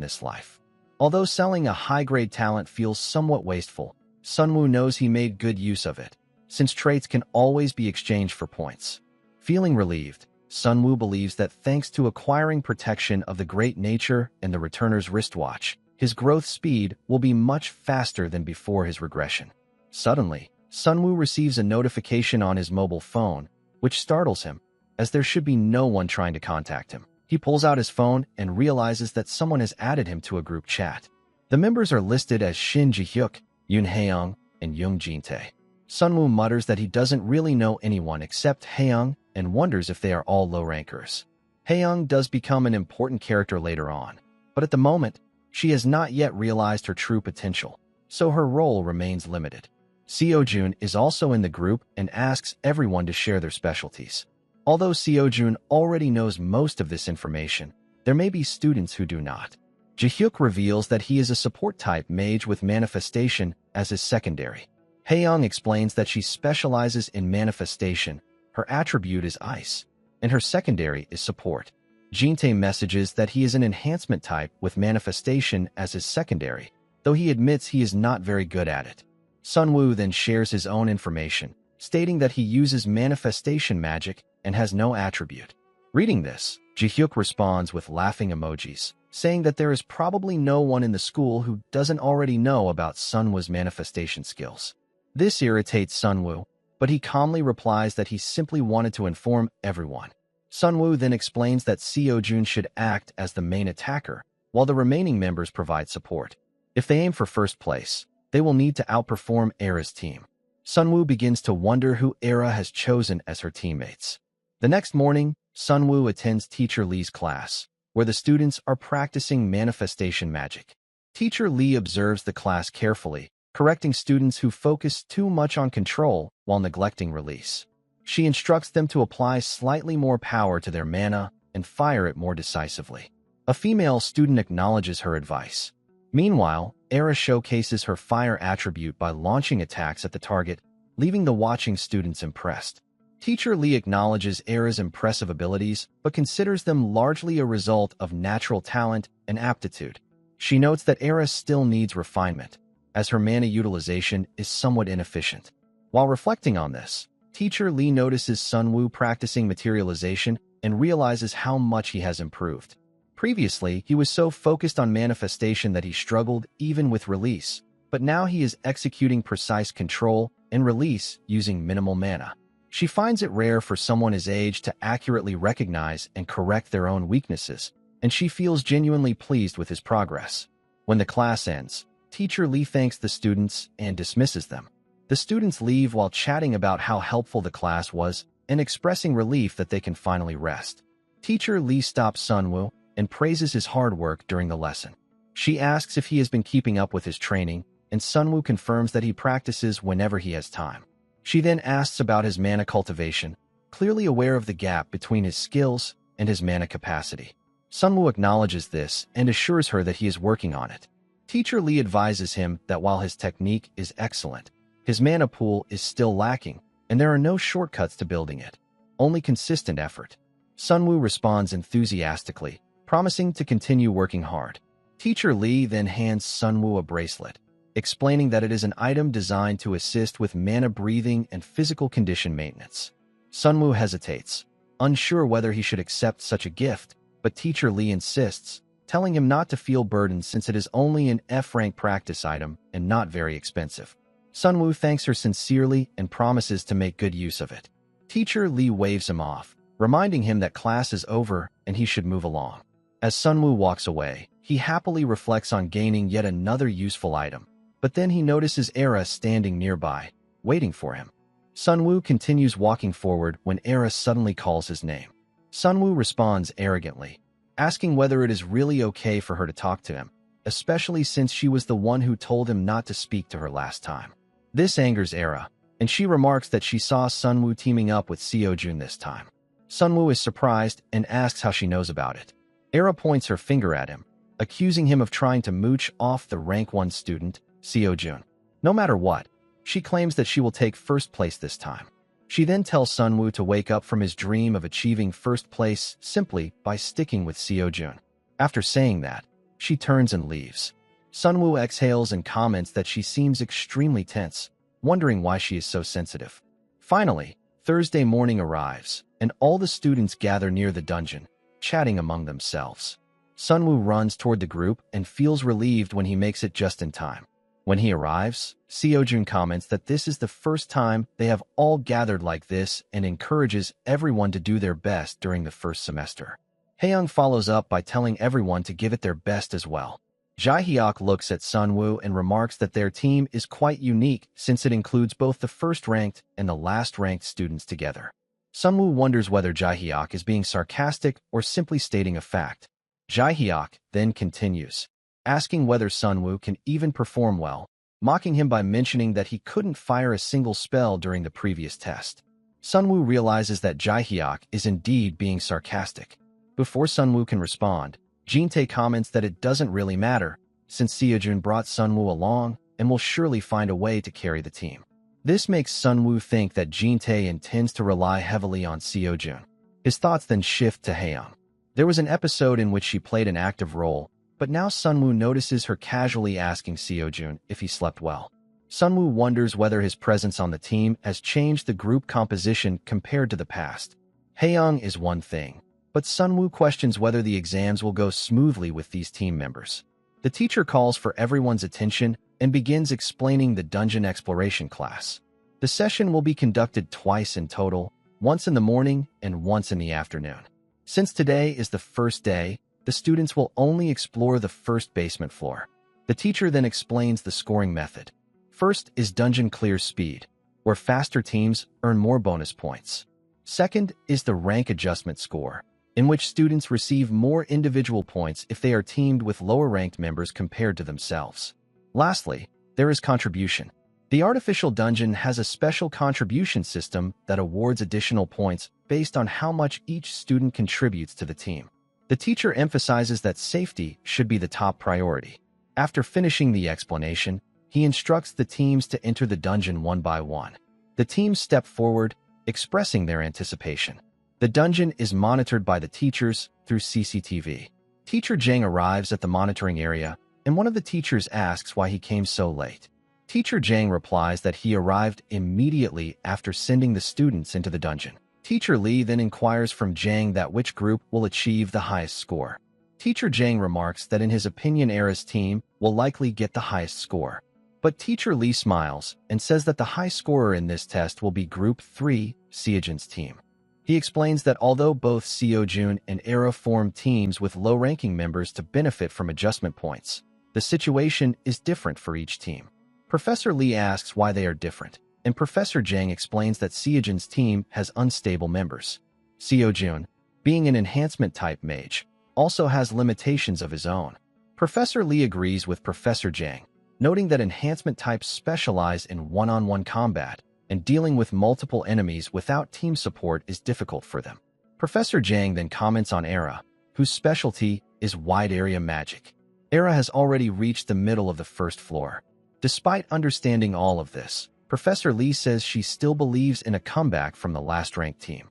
this life. Although selling a high-grade talent feels somewhat wasteful, Sunwoo knows he made good use of it, since traits can always be exchanged for points. Feeling relieved, Sunwoo believes that thanks to acquiring Protection of the Great Nature and the Returner's Wristwatch, his growth speed will be much faster than before his regression. Suddenly, Sunwoo receives a notification on his mobile phone, which startles him, as there should be no one trying to contact him. He pulls out his phone and realizes that someone has added him to a group chat. The members are listed as Shin Ji-hyuk, Yoon Haeyoung, and Young Jin-tae. Sunwoo mutters that he doesn't really know anyone except Haeyoung and wonders if they are all low rankers. Haeyoung does become an important character later on, but at the moment, she has not yet realized her true potential, so her role remains limited. Seo-jun is also in the group and asks everyone to share their specialties. Although Seo-jun already knows most of this information, there may be students who do not. Ji-hyuk reveals that he is a support-type mage with manifestation as his secondary. Haeyoung explains that she specializes in manifestation, her attribute is ice, and her secondary is support. Jin-tae messages that he is an enhancement type with manifestation as his secondary, though he admits he is not very good at it. Sunwoo then shares his own information, stating that he uses manifestation magic and has no attribute. Reading this, Ji-hyuk responds with laughing emojis, saying that there is probably no one in the school who doesn't already know about Sunwoo's manifestation skills. This irritates Sunwoo, but he calmly replies that he simply wanted to inform everyone. Sunwoo then explains that Seo-jun should act as the main attacker, while the remaining members provide support. If they aim for first place, they will need to outperform Era's team. Sunwoo begins to wonder who Era has chosen as her teammates. The next morning, Sunwoo attends Teacher Lee's class, where the students are practicing manifestation magic. Teacher Lee observes the class carefully, correcting students who focus too much on control while neglecting release. She instructs them to apply slightly more power to their mana and fire it more decisively. A female student acknowledges her advice. Meanwhile, Era showcases her fire attribute by launching attacks at the target, leaving the watching students impressed. Teacher Lee acknowledges Era's impressive abilities, but considers them largely a result of natural talent and aptitude. She notes that Era still needs refinement, as her mana utilization is somewhat inefficient. While reflecting on this, Teacher Lee notices Sunwoo practicing materialization and realizes how much he has improved. Previously, he was so focused on manifestation that he struggled even with release, but now he is executing precise control and release using minimal mana. She finds it rare for someone his age to accurately recognize and correct their own weaknesses, and she feels genuinely pleased with his progress. When the class ends, Teacher Lee thanks the students and dismisses them. The students leave while chatting about how helpful the class was and expressing relief that they can finally rest. Teacher Lee stops Sunwoo and praises his hard work during the lesson. She asks if he has been keeping up with his training, and Sunwoo confirms that he practices whenever he has time. She then asks about his mana cultivation, clearly aware of the gap between his skills and his mana capacity. Sunwoo acknowledges this and assures her that he is working on it. Teacher Lee advises him that while his technique is excellent, his mana pool is still lacking, and there are no shortcuts to building it, only consistent effort. Sunwoo responds enthusiastically, promising to continue working hard. Teacher Lee then hands Sunwoo a bracelet, explaining that it is an item designed to assist with mana breathing and physical condition maintenance. Sunwoo hesitates, unsure whether he should accept such a gift, but Teacher Lee insists, telling him not to feel burdened since it is only an F-rank practice item and not very expensive. Sunwoo thanks her sincerely and promises to make good use of it. Teacher Lee waves him off, reminding him that class is over and he should move along. As Sunwoo walks away, he happily reflects on gaining yet another useful item, but then he notices Era standing nearby, waiting for him. Sunwoo continues walking forward when Era suddenly calls his name. Sunwoo responds arrogantly, asking whether it is really okay for her to talk to him, especially since she was the one who told him not to speak to her last time. This angers Era, and she remarks that she saw Sunwoo teaming up with Seojun this time. Sunwoo is surprised and asks how she knows about it. Era points her finger at him, accusing him of trying to mooch off the rank 1 student, Seojun. No matter what, she claims that she will take first place this time. She then tells Sunwoo to wake up from his dream of achieving first place simply by sticking with Seojun. After saying that, she turns and leaves. Sunwoo exhales and comments that she seems extremely tense, wondering why she is so sensitive. Finally, Thursday morning arrives, and all the students gather near the dungeon, chatting among themselves. Sunwoo runs toward the group and feels relieved when he makes it just in time. When he arrives, Seojun comments that this is the first time they have all gathered like this and encourages everyone to do their best during the first semester. Haeyoung follows up by telling everyone to give it their best as well. Jaehyuk looks at Sunwoo and remarks that their team is quite unique since it includes both the first-ranked and the last-ranked students together. Sunwoo wonders whether Jaehyuk is being sarcastic or simply stating a fact. Jaehyuk then continues, asking whether Sunwoo can even perform well, mocking him by mentioning that he couldn't fire a single spell during the previous test. Sunwoo realizes that Jaehyuk is indeed being sarcastic. Before Sunwoo can respond, Jin-tae comments that it doesn't really matter, since Seojun brought Sunwoo along and will surely find a way to carry the team. This makes Sunwoo think that Jin-tae intends to rely heavily on Seojun. His thoughts then shift to Haeyoung. There was an episode in which she played an active role, but now Sunwoo notices her casually asking Seojun if he slept well. Sunwoo wonders whether his presence on the team has changed the group composition compared to the past. Haeyoung is one thing, but Sunwoo questions whether the exams will go smoothly with these team members. The teacher calls for everyone's attention and begins explaining the dungeon exploration class. The session will be conducted twice in total, once in the morning and once in the afternoon. Since today is the first day, the students will only explore the first basement floor. The teacher then explains the scoring method. First is dungeon clear speed, where faster teams earn more bonus points. Second is the rank adjustment score, in which students receive more individual points if they are teamed with lower-ranked members compared to themselves. Lastly, there is contribution. The artificial dungeon has a special contribution system that awards additional points based on how much each student contributes to the team. The teacher emphasizes that safety should be the top priority. After finishing the explanation, he instructs the teams to enter the dungeon one by one. The teams step forward, expressing their anticipation. The dungeon is monitored by the teachers through CCTV. Teacher Jang arrives at the monitoring area, and one of the teachers asks why he came so late. Teacher Jang replies that he arrived immediately after sending the students into the dungeon. Teacher Lee then inquires from Jang that which group will achieve the highest score. Teacher Jang remarks that in his opinion Era's team will likely get the highest score. But Teacher Lee smiles and says that the high scorer in this test will be Group 3, Seojun's team. He explains that although both Seojun and Era form teams with low-ranking members to benefit from adjustment points, the situation is different for each team. Professor Lee asks why they are different, and Professor Jang explains that Seojun's team has unstable members. Seojun, being an enhancement-type mage, also has limitations of his own. Professor Lee agrees with Professor Jang, noting that enhancement types specialize in one-on-one combat, and dealing with multiple enemies without team support is difficult for them. Professor Jang then comments on Era, whose specialty is wide-area magic. Era has already reached the middle of the first floor. Despite understanding all of this, Professor Lee says she still believes in a comeback from the last-ranked team.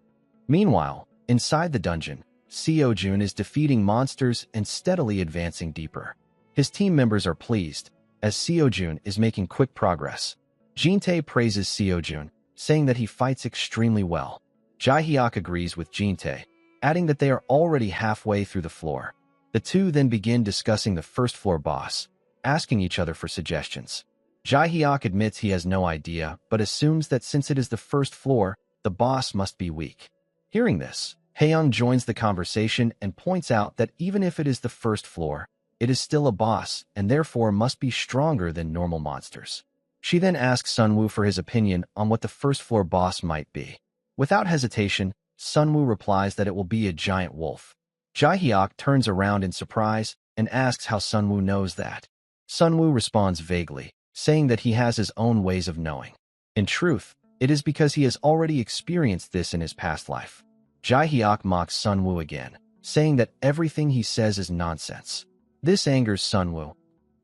Meanwhile, inside the dungeon, Seo-jun is defeating monsters and steadily advancing deeper. His team members are pleased, as Seo-jun is making quick progress. Jin-tae praises Seo-jun, saying that he fights extremely well. Jae-hyuk agrees with Jin-tae, adding that they are already halfway through the floor. The two then begin discussing the first-floor boss, asking each other for suggestions. Jae-hyuk admits he has no idea, but assumes that since it is the first floor, the boss must be weak. Hearing this, Haeyoung joins the conversation and points out that even if it is the first floor, it is still a boss and therefore must be stronger than normal monsters. She then asks Sunwoo for his opinion on what the first floor boss might be. Without hesitation, Sunwoo replies that it will be a giant wolf. Jae-hyuk turns around in surprise and asks how Sunwoo knows that. Sunwoo responds vaguely, saying that he has his own ways of knowing. In truth, it is because he has already experienced this in his past life. Jae-hyuk mocks Sunwoo again, saying that everything he says is nonsense. This angers Sunwoo.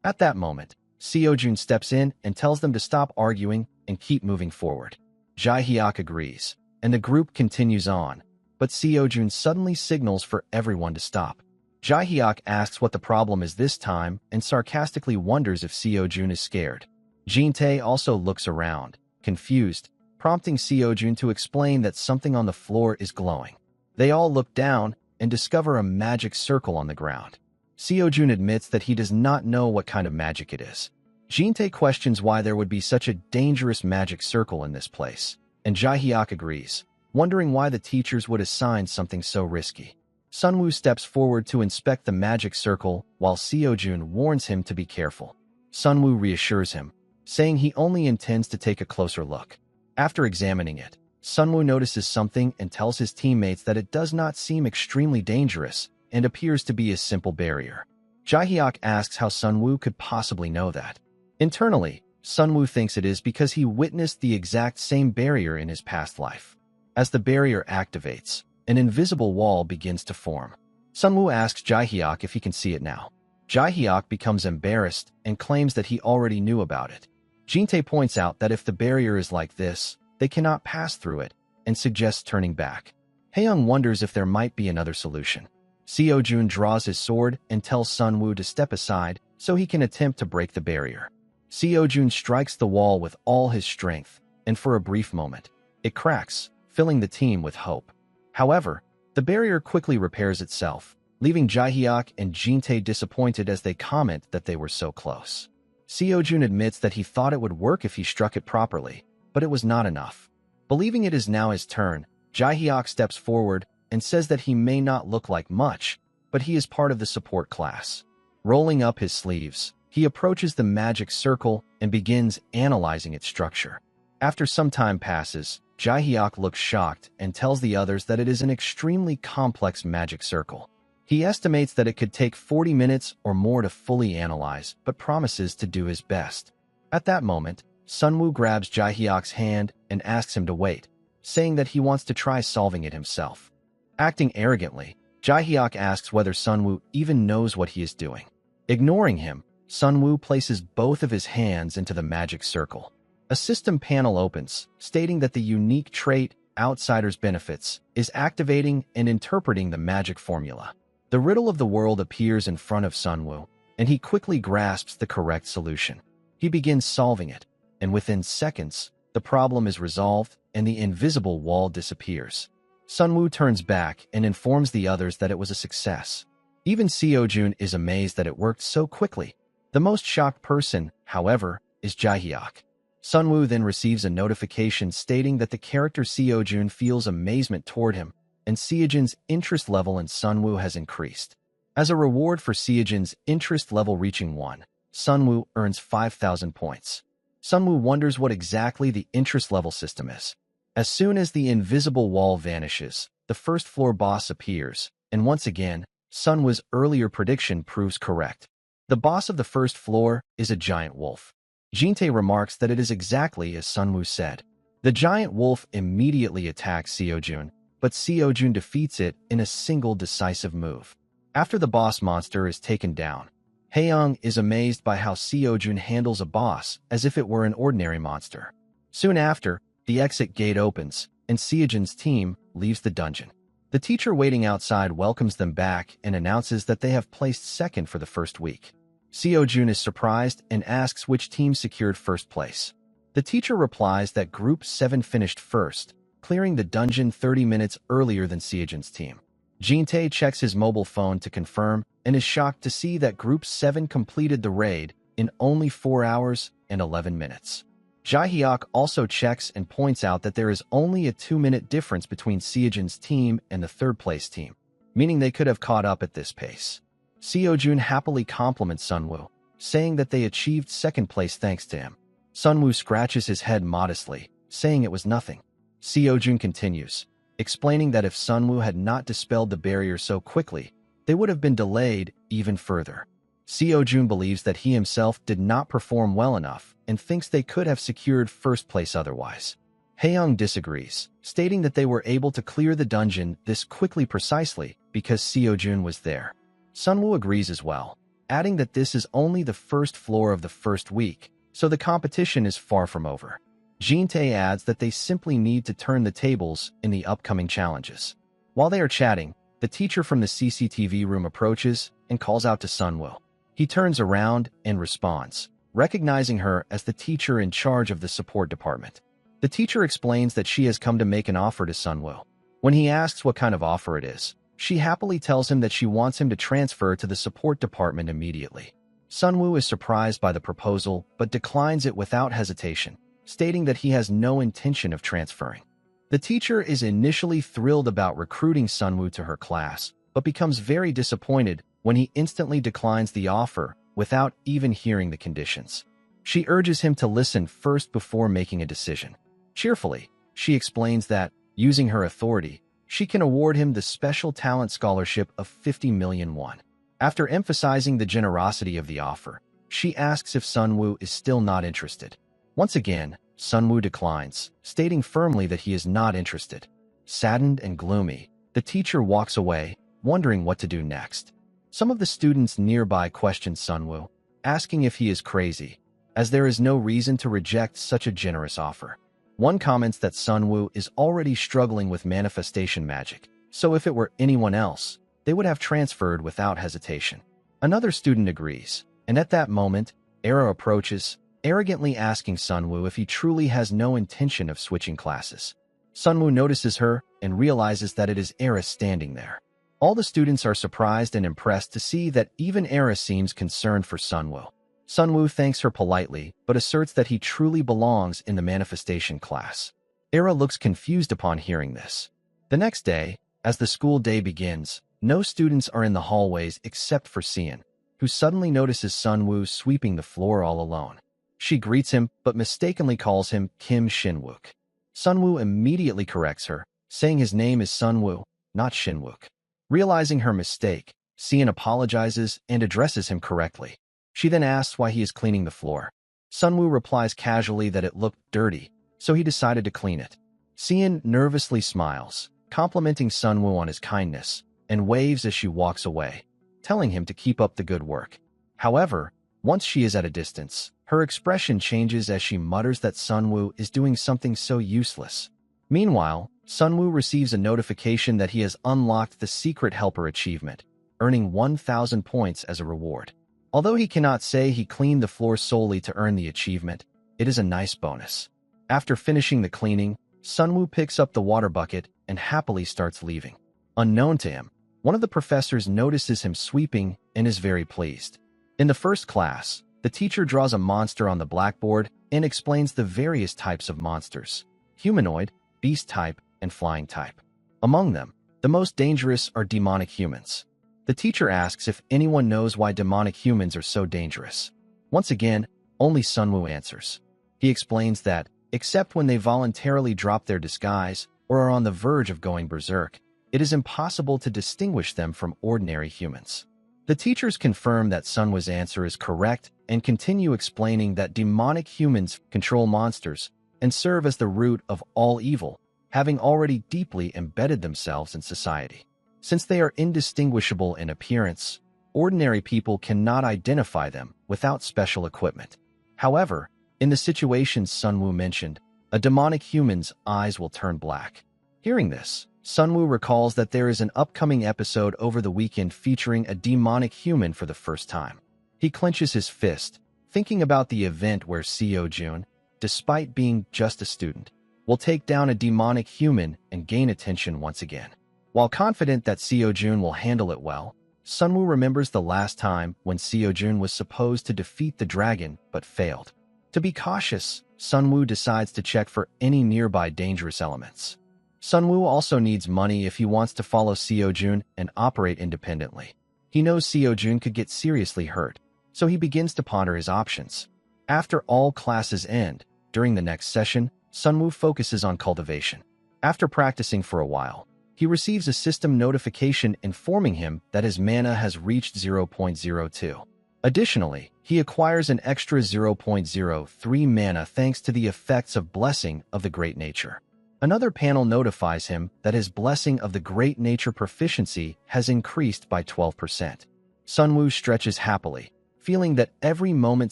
At that moment, Seo-jun steps in and tells them to stop arguing and keep moving forward. Jae-hyuk agrees, and the group continues on, but Seo-jun suddenly signals for everyone to stop. Jae-hyuk asks what the problem is this time and sarcastically wonders if Seo-jun is scared. Jin-tae also looks around, confused, prompting Seo-jun to explain that something on the floor is glowing. They all look down and discover a magic circle on the ground. Seo-jun admits that he does not know what kind of magic it is. Jin-tae questions why there would be such a dangerous magic circle in this place, and Jae-hyuk agrees, wondering why the teachers would assign something so risky. Sunwoo steps forward to inspect the magic circle while Seo-jun warns him to be careful. Sunwoo reassures him, saying he only intends to take a closer look. After examining it, Sunwoo notices something and tells his teammates that it does not seem extremely dangerous and appears to be a simple barrier. Jae-hyuk asks how Sunwoo could possibly know that. Internally, Sunwoo thinks it is because he witnessed the exact same barrier in his past life. As the barrier activates, an invisible wall begins to form. Sunwoo asks Jae-hyuk if he can see it now. Jae-hyuk becomes embarrassed and claims that he already knew about it. Jin-tae points out that if the barrier is like this, they cannot pass through it, and suggests turning back. Haeyoung wonders if there might be another solution. Seo-jun draws his sword and tells Sunwoo to step aside so he can attempt to break the barrier. Seo-jun strikes the wall with all his strength, and for a brief moment, it cracks, filling the team with hope. However, the barrier quickly repairs itself, leaving Jae-hyuk and Jin-tae disappointed as they comment that they were so close. Seo-jun admits that he thought it would work if he struck it properly, but it was not enough. Believing it is now his turn, Jae-hyuk steps forward and says that he may not look like much, but he is part of the support class. Rolling up his sleeves, he approaches the magic circle and begins analyzing its structure. After some time passes, Jae-hyuk looks shocked and tells the others that it is an extremely complex magic circle. He estimates that it could take 40 minutes or more to fully analyze, but promises to do his best. At that moment, Sunwoo grabs Jae-hyuk's hand and asks him to wait, saying that he wants to try solving it himself. Acting arrogantly, Jae-hyuk asks whether Sunwoo even knows what he is doing. Ignoring him, Sunwoo places both of his hands into the magic circle. A system panel opens, stating that the unique trait, Outsider's Benefits, is activating and interpreting the magic formula. The riddle of the world appears in front of Sunwoo, and he quickly grasps the correct solution. He begins solving it, and within seconds, the problem is resolved and the invisible wall disappears. Sunwoo turns back and informs the others that it was a success. Even Seo-jun is amazed that it worked so quickly. The most shocked person, however, is Jae-hyuk. Sunwoo then receives a notification stating that the character Seo-jun feels amazement toward him, and Seo-jun's interest level in Sunwoo has increased. As a reward for Seo-jun's interest level reaching 1, Sunwoo earns 5,000 points. Sunwoo wonders what exactly the interest level system is. As soon as the invisible wall vanishes, the first floor boss appears, and once again, Sunwoo's earlier prediction proves correct. The boss of the first floor is a giant wolf. Jinte remarks that it is exactly as Sunwoo said. The giant wolf immediately attacks Seojun, but Seojun defeats it in a single decisive move. After the boss monster is taken down, Haeyoung is amazed by how Seojun handles a boss as if it were an ordinary monster. Soon after, the exit gate opens, and Seojun's team leaves the dungeon. The teacher waiting outside welcomes them back and announces that they have placed second for the first week. Seojun is surprised and asks which team secured first place. The teacher replies that Group 7 finished first, clearing the dungeon 30 minutes earlier than Seojun's team. Jinte checks his mobile phone to confirm and is shocked to see that Group 7 completed the raid in only 4 hours and 11 minutes. Jaehyuk also checks and points out that there is only a 2-minute difference between Seojun's team and the third-place team, meaning they could have caught up at this pace. Seojun happily compliments Sunwoo, saying that they achieved second place thanks to him. Sunwoo scratches his head modestly, saying it was nothing. Seojun continues, explaining that if Sunwoo had not dispelled the barrier so quickly, they would have been delayed even further. Seojun believes that he himself did not perform well enough and thinks they could have secured first place otherwise. Haeyoung disagrees, stating that they were able to clear the dungeon this quickly precisely because Seojun was there. Sunwoo agrees as well, adding that this is only the first floor of the first week, so the competition is far from over. Jinte adds that they simply need to turn the tables in the upcoming challenges. While they are chatting, the teacher from the CCTV room approaches and calls out to Sunwoo. He turns around and responds, recognizing her as the teacher in charge of the support department. The teacher explains that she has come to make an offer to Sunwoo. When he asks what kind of offer it is, she happily tells him that she wants him to transfer to the support department immediately. Sunwoo is surprised by the proposal but declines it without hesitation, stating that he has no intention of transferring. The teacher is initially thrilled about recruiting Sunwoo to her class, but becomes very disappointed when he instantly declines the offer without even hearing the conditions. She urges him to listen first before making a decision. Cheerfully, she explains that, using her authority, she can award him the Special Talent Scholarship of 50 million won. After emphasizing the generosity of the offer, she asks if Sunwoo is still not interested. Once again, Sunwoo declines, stating firmly that he is not interested. Saddened and gloomy, the teacher walks away, wondering what to do next. Some of the students nearby question Sunwoo, asking if he is crazy, as there is no reason to reject such a generous offer. One comments that Sunwoo is already struggling with manifestation magic, so if it were anyone else, they would have transferred without hesitation. Another student agrees, and at that moment, Era approaches, arrogantly asking Sunwoo if he truly has no intention of switching classes. Sunwoo notices her and realizes that it is Era standing there. All the students are surprised and impressed to see that even Era seems concerned for Sunwoo. Sunwoo thanks her politely, but asserts that he truly belongs in the manifestation class. Era looks confused upon hearing this. The next day, as the school day begins, no students are in the hallways except for Seon, who suddenly notices Sunwoo sweeping the floor all alone. She greets him, but mistakenly calls him Kim Shinwook. Sunwoo immediately corrects her, saying his name is Sunwoo, not Shinwook. Realizing her mistake, Seon apologizes and addresses him correctly. She then asks why he is cleaning the floor. Sunwoo replies casually that it looked dirty, so he decided to clean it. Seon nervously smiles, complimenting Sunwoo on his kindness, and waves as she walks away, telling him to keep up the good work. However, once she is at a distance, her expression changes as she mutters that Sunwoo is doing something so useless. Meanwhile, Sunwoo receives a notification that he has unlocked the Secret Helper achievement, earning 1,000 points as a reward. Although he cannot say he cleaned the floor solely to earn the achievement, it is a nice bonus. After finishing the cleaning, Sunwoo picks up the water bucket and happily starts leaving. Unknown to him, one of the professors notices him sweeping and is very pleased. In the first class, the teacher draws a monster on the blackboard and explains the various types of monsters: humanoid, beast type, and flying type. Among them, the most dangerous are demonic humans. The teacher asks if anyone knows why demonic humans are so dangerous. Once again, only Sunwoo answers. He explains that, except when they voluntarily drop their disguise or are on the verge of going berserk, it is impossible to distinguish them from ordinary humans. The teachers confirm that Sunwoo's answer is correct and continue explaining that demonic humans control monsters and serve as the root of all evil, having already deeply embedded themselves in society. Since they are indistinguishable in appearance, ordinary people cannot identify them without special equipment. However, in the situations Sunwoo mentioned, a demonic human's eyes will turn black. Hearing this, Sunwoo recalls that there is an upcoming episode over the weekend featuring a demonic human for the first time. He clenches his fist, thinking about the event where Seo-jun, despite being just a student, will take down a demonic human and gain attention once again. While confident that Seo-jun will handle it well, Sunwoo remembers the last time when Seo-jun was supposed to defeat the dragon but failed. To be cautious, Sunwoo decides to check for any nearby dangerous elements. Sunwoo also needs money if he wants to follow Seo-jun and operate independently. He knows Seo-jun could get seriously hurt, so he begins to ponder his options. After all classes end, during the next session, Sunwoo focuses on cultivation. After practicing for a while, he receives a system notification informing him that his mana has reached 0.02. Additionally, he acquires an extra 0.03 mana thanks to the effects of Blessing of the Great Nature. Another panel notifies him that his Blessing of the Great Nature proficiency has increased by 12%. Sunwoo stretches happily, feeling that every moment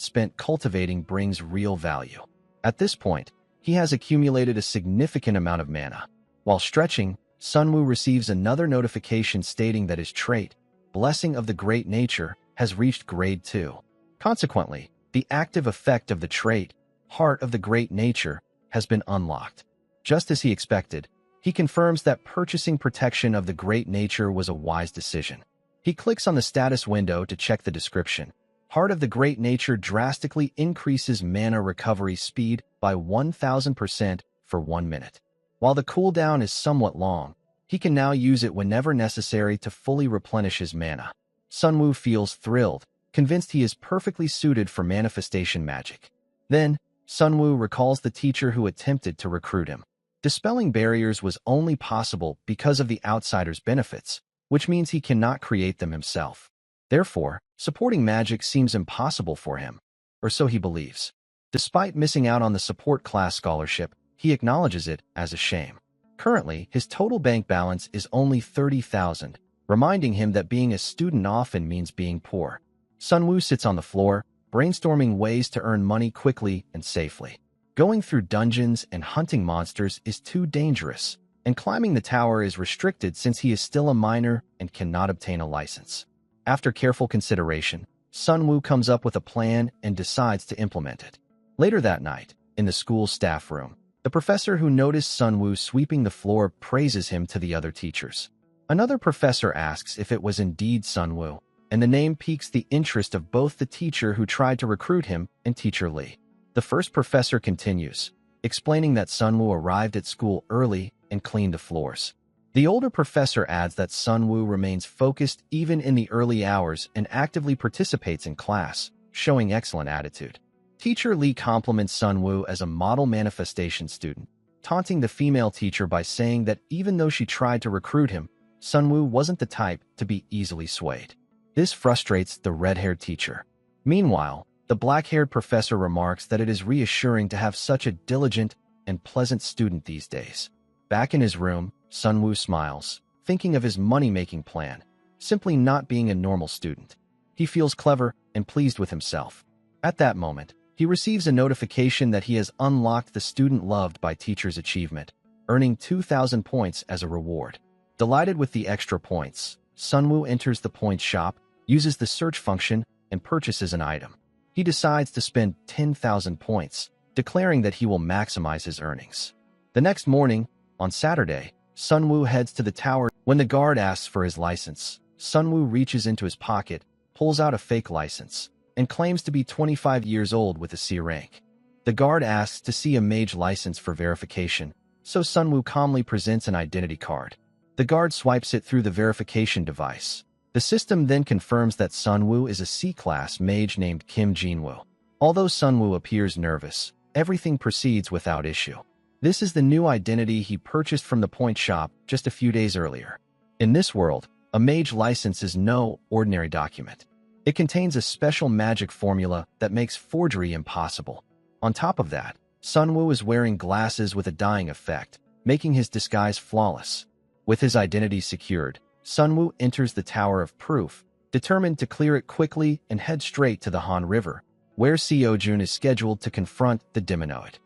spent cultivating brings real value. At this point, he has accumulated a significant amount of mana. While stretching, Sunwoo receives another notification stating that his trait, Blessing of the Great Nature, has reached grade 2. Consequently, the active effect of the trait, Heart of the Great Nature, has been unlocked. Just as he expected, he confirms that purchasing Protection of the Great Nature was a wise decision. He clicks on the status window to check the description. Heart of the Great Nature drastically increases mana recovery speed by 1000% for 1 minute. While the cooldown is somewhat long, he can now use it whenever necessary to fully replenish his mana. Sunwoo feels thrilled, convinced he is perfectly suited for manifestation magic. Then, Sunwoo recalls the teacher who attempted to recruit him. Dispelling barriers was only possible because of the outsider's benefits, which means he cannot create them himself. Therefore, supporting magic seems impossible for him, or so he believes. Despite missing out on the support class scholarship, he acknowledges it as a shame. Currently, his total bank balance is only 30,000, reminding him that being a student often means being poor. Sunwoo sits on the floor, brainstorming ways to earn money quickly and safely. Going through dungeons and hunting monsters is too dangerous, and climbing the tower is restricted since he is still a minor and cannot obtain a license. After careful consideration, Sunwoo comes up with a plan and decides to implement it. Later that night, in the school staff room, the professor who noticed Sunwoo sweeping the floor praises him to the other teachers. Another professor asks if it was indeed Sunwoo, and the name piques the interest of both the teacher who tried to recruit him and Teacher Lee. The first professor continues, explaining that Sunwoo arrived at school early and cleaned the floors. The older professor adds that Sunwoo remains focused even in the early hours and actively participates in class, showing excellent attitude. Teacher Lee compliments Sunwoo as a model manifestation student, taunting the female teacher by saying that even though she tried to recruit him, Sunwoo wasn't the type to be easily swayed. This frustrates the red-haired teacher. Meanwhile, the black-haired professor remarks that it is reassuring to have such a diligent and pleasant student these days. Back in his room, Sunwoo smiles, thinking of his money-making plan, simply not being a normal student. He feels clever and pleased with himself. At that moment, he receives a notification that he has unlocked the Student Loved by Teachers achievement, earning 2,000 points as a reward. Delighted with the extra points, Sunwoo enters the points shop, uses the search function, and purchases an item. He decides to spend 10,000 points, declaring that he will maximize his earnings. The next morning, on Saturday, Sunwoo heads to the tower. When the guard asks for his license, Sunwoo reaches into his pocket, pulls out a fake license, and claims to be 25 years old with a C rank. The guard asks to see a mage license for verification, so Sunwoo calmly presents an identity card. The guard swipes it through the verification device. The system then confirms that Sunwoo is a C-class mage named Kim Jinwoo. Although Sunwoo appears nervous, everything proceeds without issue. This is the new identity he purchased from the point shop just a few days earlier. In this world, A mage license is no ordinary document. It contains a special magic formula that makes forgery impossible. On top of that, Sunwoo is wearing glasses with a dyeing effect, making his disguise flawless. With his identity secured, Sunwoo enters the Tower of Proof, determined to clear it quickly and head straight to the Han River, where Seojun is scheduled to confront the Demonoid.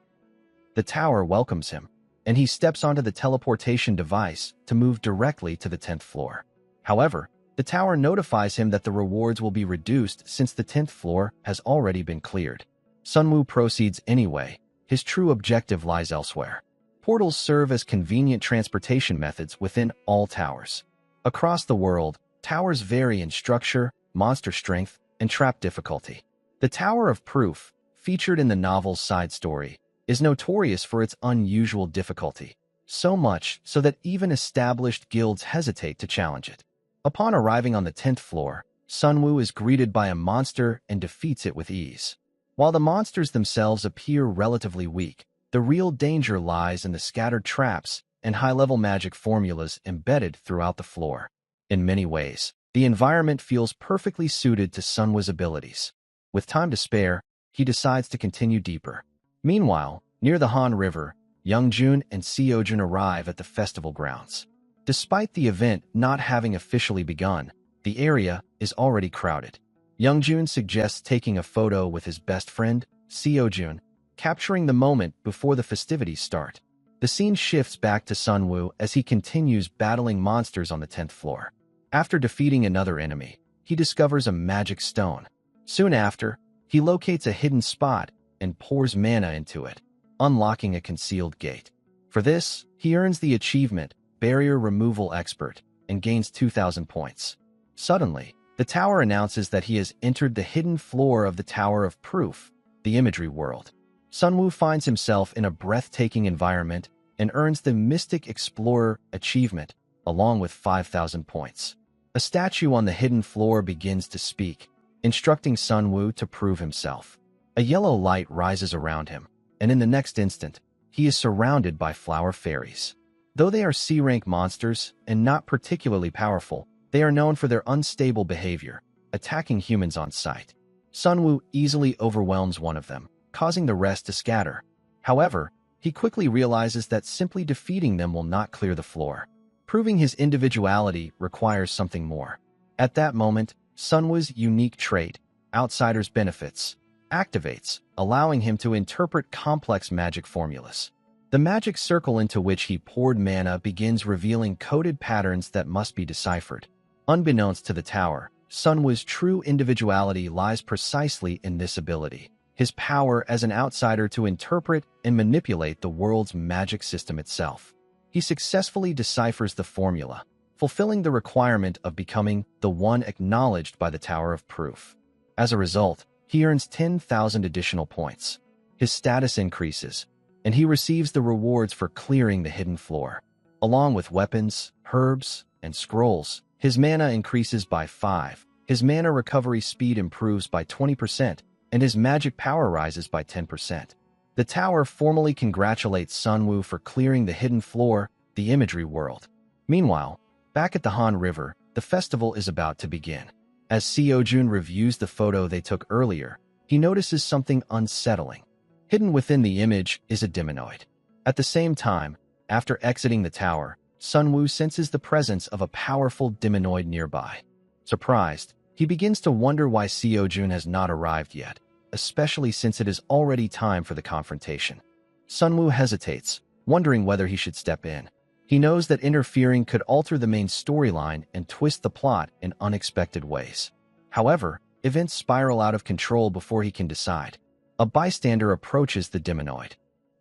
The tower welcomes him, and he steps onto the teleportation device to move directly to the 10th floor. However, the tower notifies him that the rewards will be reduced since the 10th floor has already been cleared. Sunwoo proceeds anyway. His true objective lies elsewhere. Portals serve as convenient transportation methods within all towers. Across the world, towers vary in structure, monster strength, and trap difficulty. The Tower of Proof, featured in the novel's side story, is notorious for its unusual difficulty, so much so that even established guilds hesitate to challenge it. Upon arriving on the 10th floor, Sunwoo is greeted by a monster and defeats it with ease. While the monsters themselves appear relatively weak, the real danger lies in the scattered traps and high-level magic formulas embedded throughout the floor. In many ways, the environment feels perfectly suited to Sunwoo's abilities. With time to spare, he decides to continue deeper. Meanwhile, near the Han River, Youngjun and Seojun arrive at the festival grounds. Despite the event not having officially begun, the area is already crowded. Youngjun suggests taking a photo with his best friend, Seojun, capturing the moment before the festivities start. The scene shifts back to Sunwoo as he continues battling monsters on the 10th floor. After defeating another enemy, he discovers a magic stone. Soon after, he locates a hidden spot and pours mana into it, unlocking a concealed gate. For this, he earns the achievement Barrier Removal Expert and gains 2,000 points. Suddenly, the tower announces that he has entered the hidden floor of the Tower of Proof, the imagery world. Sunwoo finds himself in a breathtaking environment and earns the Mystic Explorer achievement, along with 5,000 points. A statue on the hidden floor begins to speak, instructing Sunwoo to prove himself. A yellow light rises around him, and in the next instant, he is surrounded by flower fairies. Though they are C-rank monsters and not particularly powerful, they are known for their unstable behavior, attacking humans on sight. Sunwoo easily overwhelms one of them, causing the rest to scatter. However, he quickly realizes that simply defeating them will not clear the floor. Proving his individuality requires something more. At that moment, Sunwoo's unique trait, Outsider's Benefits, activates, allowing him to interpret complex magic formulas. The magic circle into which he poured mana begins revealing coded patterns that must be deciphered. Unbeknownst to the tower, Sunwoo's true individuality lies precisely in this ability, his power as an outsider to interpret and manipulate the world's magic system itself. He successfully deciphers the formula, fulfilling the requirement of becoming the one acknowledged by the Tower of Proof. As a result, he earns 10,000 additional points. His status increases, and he receives the rewards for clearing the hidden floor. Along with weapons, herbs, and scrolls, his mana increases by 5, his mana recovery speed improves by 20%, and his magic power rises by 10%. The tower formally congratulates Sunwoo for clearing the hidden floor, the imagery world. Meanwhile, back at the Han River, the festival is about to begin. As Seojun reviews the photo they took earlier, he notices something unsettling. Hidden within the image is a demonoid. At the same time, after exiting the tower, Sunwoo senses the presence of a powerful demonoid nearby. Surprised, he begins to wonder why Seojun has not arrived yet, especially since it is already time for the confrontation. Sunwoo hesitates, wondering whether he should step in. He knows that interfering could alter the main storyline and twist the plot in unexpected ways. However, events spiral out of control before he can decide. A bystander approaches the demonoid,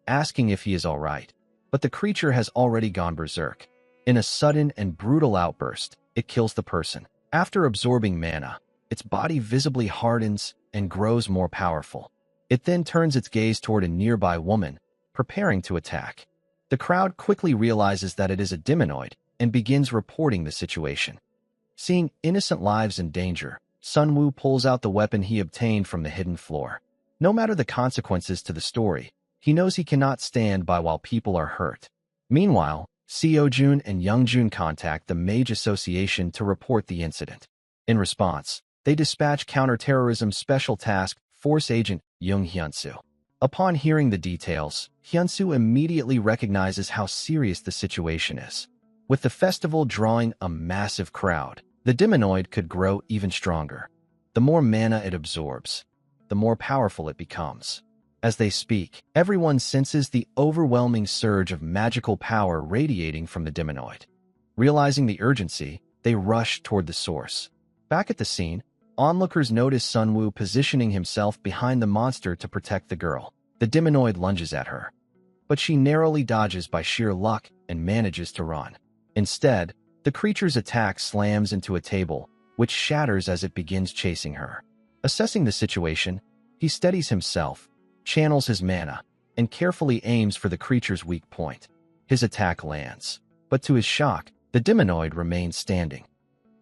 asking if he is all right, but the creature has already gone berserk. In a sudden and brutal outburst, it kills the person. After absorbing mana, its body visibly hardens and grows more powerful. It then turns its gaze toward a nearby woman, preparing to attack. The crowd quickly realizes that it is a demonoid and begins reporting the situation. Seeing innocent lives in danger, Sunwoo pulls out the weapon he obtained from the hidden floor. No matter the consequences to the story, he knows he cannot stand by while people are hurt. Meanwhile, Seo-jun and Young-jun contact the Mage Association to report the incident. In response, they dispatch counterterrorism special task force agent Jung Hyun-soo. Upon hearing the details, Hyun-soo immediately recognizes how serious the situation is. With the festival drawing a massive crowd, the demonoid could grow even stronger. The more mana it absorbs, the more powerful it becomes. As they speak, everyone senses the overwhelming surge of magical power radiating from the demonoid. Realizing the urgency, they rush toward the source. Back at the scene, onlookers notice Sunwoo positioning himself behind the monster to protect the girl. The demonoid lunges at her, but she narrowly dodges by sheer luck and manages to run. Instead, the creature's attack slams into a table, which shatters as it begins chasing her. Assessing the situation, he steadies himself, channels his mana, and carefully aims for the creature's weak point. His attack lands, but to his shock, the demonoid remains standing.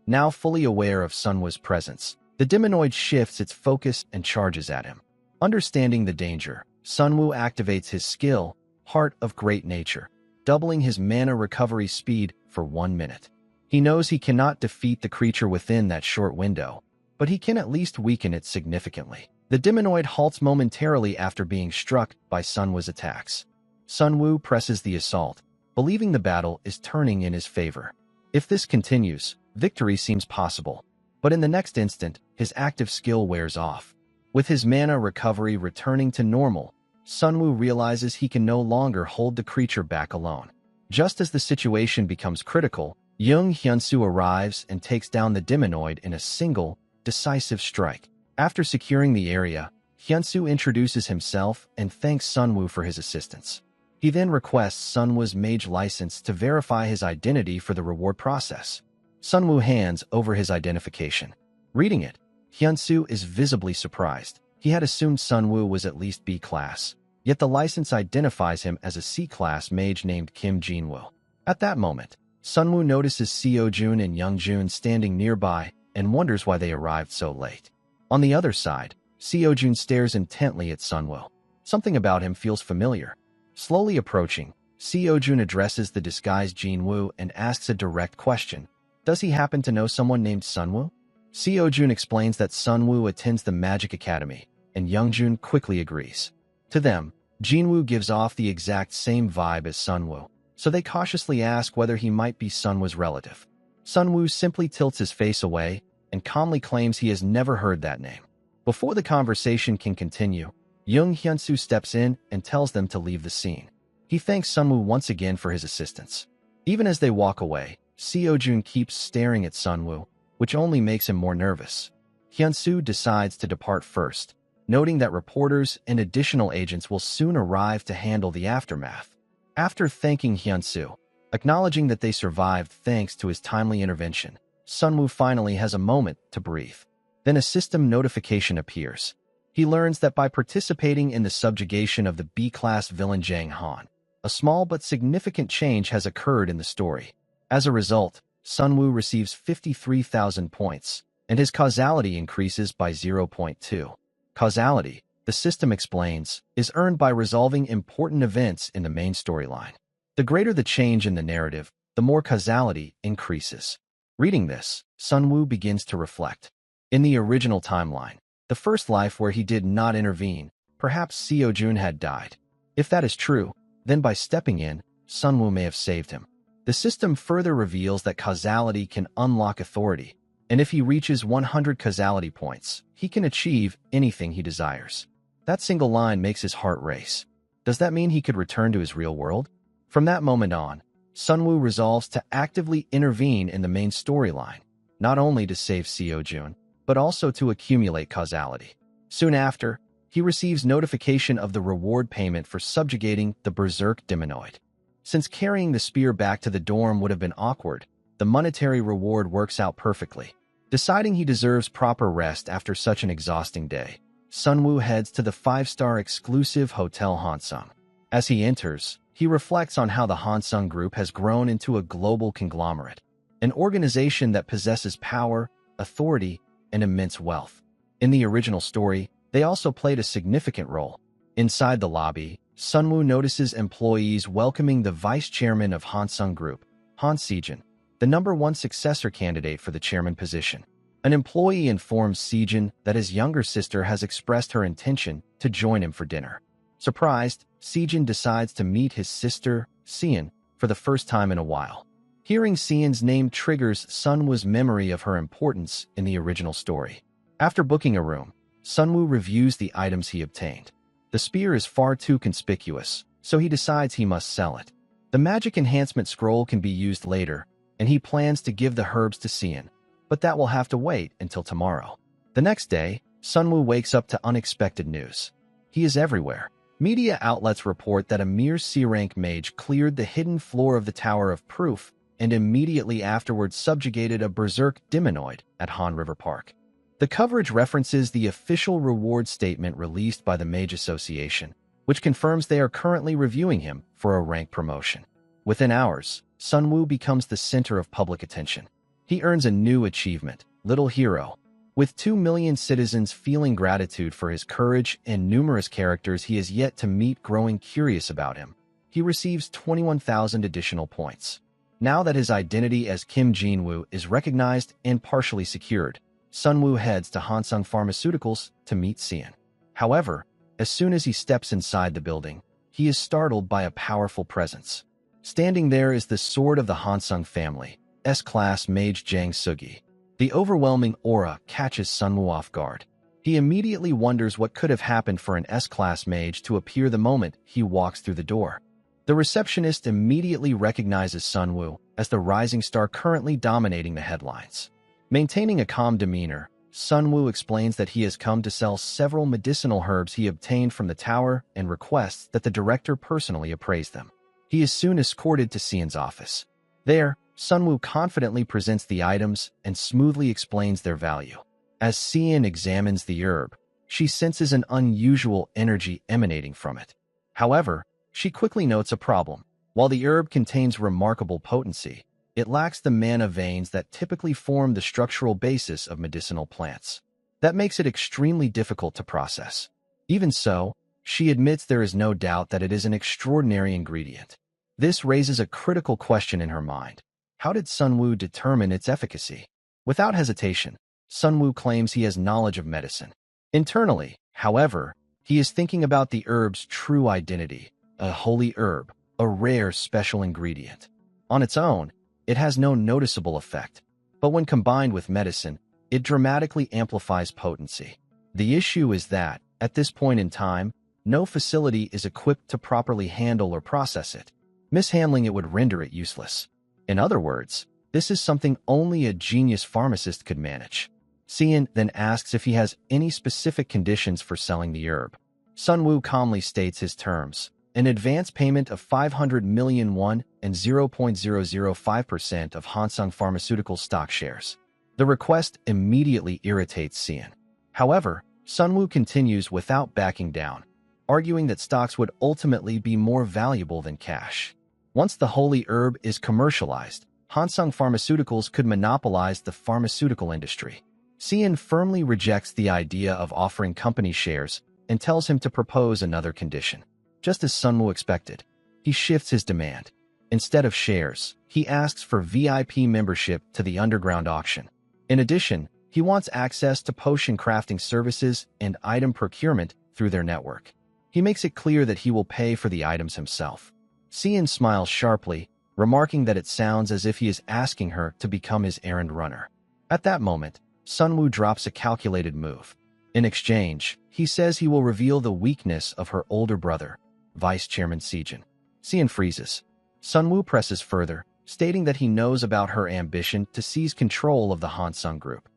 Now fully aware of Sunwoo's presence, the demonoid shifts its focus and charges at him. Understanding the danger, Sunwoo activates his skill, Heart of Great Nature, doubling his mana recovery speed for 1 minute. He knows he cannot defeat the creature within that short window, but he can at least weaken it significantly. The demonoid halts momentarily after being struck by Sunwoo's attacks. Sunwoo presses the assault, believing the battle is turning in his favor. If this continues, victory seems possible, but in the next instant, his active skill wears off. With his mana recovery returning to normal, Sunwoo realizes he can no longer hold the creature back alone. Just as the situation becomes critical, Jung Hyun-soo arrives and takes down the demonoid in a single, decisive strike. After securing the area, Hyun-soo introduces himself and thanks Sunwoo for his assistance. He then requests Sunwoo's mage license to verify his identity for the reward process. Sunwoo hands over his identification. Reading it, Hyun-soo is visibly surprised. He had assumed Sunwoo was at least B-class, yet the license identifies him as a C-class mage named Kim Jinwoo. At that moment, Sunwoo notices Seo-jun and Young-jun standing nearby and wonders why they arrived so late. On the other side, Seo-jun stares intently at Sunwoo. Something about him feels familiar. Slowly approaching, Seo-jun addresses the disguised Jinwoo and asks a direct question. Does he happen to know someone named Sunwoo? Seo-jun explains that Sunwoo attends the Magic Academy, and Young-jun quickly agrees. To them, Jinwoo gives off the exact same vibe as Sunwoo, so they cautiously ask whether he might be Sunwoo's relative. Sunwoo simply tilts his face away and calmly claims he has never heard that name. Before the conversation can continue, Jung Hyun-soo steps in and tells them to leave the scene. He thanks Sunwoo once again for his assistance. Even as they walk away, Seo-jun keeps staring at Sunwoo, which only makes him more nervous. Hyun-soo decides to depart first, noting that reporters and additional agents will soon arrive to handle the aftermath. After thanking Hyun-soo, acknowledging that they survived thanks to his timely intervention, Sunwoo finally has a moment to breathe. Then a system notification appears. He learns that by participating in the subjugation of the B-class villain Jang Han, a small but significant change has occurred in the story. As a result, Sunwoo receives 53,000 points, and his causality increases by 0.2. Causality, the system explains, is earned by resolving important events in the main storyline. The greater the change in the narrative, the more causality increases. Reading this, Sunwoo begins to reflect. In the original timeline, the first life where he did not intervene, perhaps Seo-jun had died. If that is true, then by stepping in, Sunwoo may have saved him. The system further reveals that causality can unlock authority, and if he reaches 100 causality points, he can achieve anything he desires. That single line makes his heart race. Does that mean he could return to his real world? From that moment on, Sunwoo resolves to actively intervene in the main storyline, not only to save Seo-jun, but also to accumulate causality. Soon after, he receives notification of the reward payment for subjugating the Berserk demonoid. Since carrying the spear back to the dorm would have been awkward, the monetary reward works out perfectly. Deciding he deserves proper rest after such an exhausting day, Sunwoo heads to the 5-star exclusive Hotel Hansung. As he enters, he reflects on how the Hansung Group has grown into a global conglomerate, an organization that possesses power, authority, and immense wealth. In the original story, they also played a significant role. Inside the lobby, Sunwoo notices employees welcoming the vice chairman of Hansung Group, Han Sejin, the #1 successor candidate for the chairman position. An employee informs Sejin that his younger sister has expressed her intention to join him for dinner. Surprised, Sejin decides to meet his sister, Seon, for the first time in a while. Hearing Seon's name triggers Sunwoo's memory of her importance in the original story. After booking a room, Sunwoo reviews the items he obtained. The spear is far too conspicuous, so he decides he must sell it. The magic enhancement scroll can be used later, and he plans to give the herbs to Seon, but that will have to wait until tomorrow. The next day, Sunwoo wakes up to unexpected news. He is everywhere. Media outlets report that a mere C-rank mage cleared the hidden floor of the Tower of Proof and immediately afterwards subjugated a berserk demonoid at Han River Park. The coverage references the official reward statement released by the Mage Association, which confirms they are currently reviewing him for a rank promotion. Within hours, Sunwoo becomes the center of public attention. He earns a new achievement, Little Hero. With 2 million citizens feeling gratitude for his courage and numerous characters he has yet to meet growing curious about him, he receives 21,000 additional points. Now that his identity as Kim Jinwoo is recognized and partially secured, Sunwoo heads to Hansung Pharmaceuticals to meet Seon. However, as soon as he steps inside the building, he is startled by a powerful presence. Standing there is the sword of the Hansung family, S-Class Mage Jang Sugi. The overwhelming aura catches Sunwoo off guard. He immediately wonders what could have happened for an S-Class mage to appear the moment he walks through the door. The receptionist immediately recognizes Sunwoo as the rising star currently dominating the headlines. Maintaining a calm demeanor, Sunwoo explains that he has come to sell several medicinal herbs he obtained from the tower and requests that the director personally appraise them. He is soon escorted to Seon's office. There, Sunwoo confidently presents the items and smoothly explains their value. As Seon examines the herb, she senses an unusual energy emanating from it. However, she quickly notes a problem. While the herb contains remarkable potency, it lacks the mana veins that typically form the structural basis of medicinal plants. That makes it extremely difficult to process. Even so, she admits there is no doubt that it is an extraordinary ingredient. This raises a critical question in her mind. How did Sunwoo determine its efficacy? Without hesitation, Sunwoo claims he has knowledge of medicine. Internally, however, he is thinking about the herb's true identity, a holy herb, a rare special ingredient. On its own, it has no noticeable effect, but when combined with medicine, it dramatically amplifies potency. The issue is that, at this point in time, no facility is equipped to properly handle or process it. Mishandling it would render it useless. In other words, this is something only a genius pharmacist could manage. Seon then asks if he has any specific conditions for selling the herb. Sunwoo calmly states his terms: an advance payment of 500 million won and 0.005% of Hansung Pharmaceutical stock shares. The request immediately irritates Seon. However, Sunwoo continues without backing down, arguing that stocks would ultimately be more valuable than cash. Once the holy herb is commercialized, Hansung Pharmaceuticals could monopolize the pharmaceutical industry. Seon firmly rejects the idea of offering company shares and tells him to propose another condition. Just as Sunwoo expected, he shifts his demand. Instead of shares, he asks for VIP membership to the underground auction. In addition, he wants access to potion crafting services and item procurement through their network. He makes it clear that he will pay for the items himself. Seon smiles sharply, remarking that it sounds as if he is asking her to become his errand runner. At that moment, Sunwoo drops a calculated move. In exchange, he says he will reveal the weakness of her older brother, Vice Chairman Sejin. Seon freezes. Sunwoo presses further, stating that he knows about her ambition to seize control of the Hansung Group,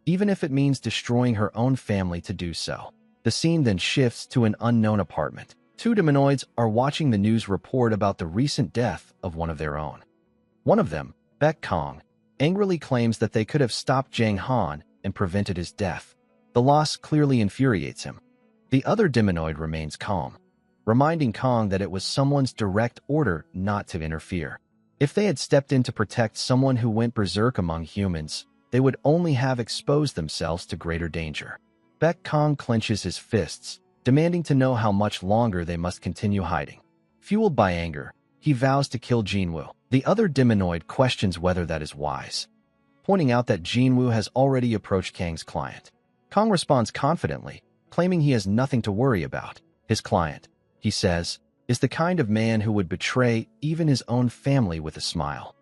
even if it means destroying her own family to do so. The scene then shifts to an unknown apartment. Two demonoids are watching the news report about the recent death of one of their own. One of them, Baek Kong, angrily claims that they could have stopped Jang Han and prevented his death. The loss clearly infuriates him. The other demonoid remains calm, reminding Kong that it was someone's direct order not to interfere. If they had stepped in to protect someone who went berserk among humans, they would only have exposed themselves to greater danger. Baek Kong clenches his fists, demanding to know how much longer they must continue hiding. Fueled by anger, he vows to kill Jinwoo. The other demonoid questions whether that is wise, pointing out that Jinwoo has already approached Kang's client. Kang responds confidently, claiming he has nothing to worry about. His client, he says, is the kind of man who would betray even his own family with a smile.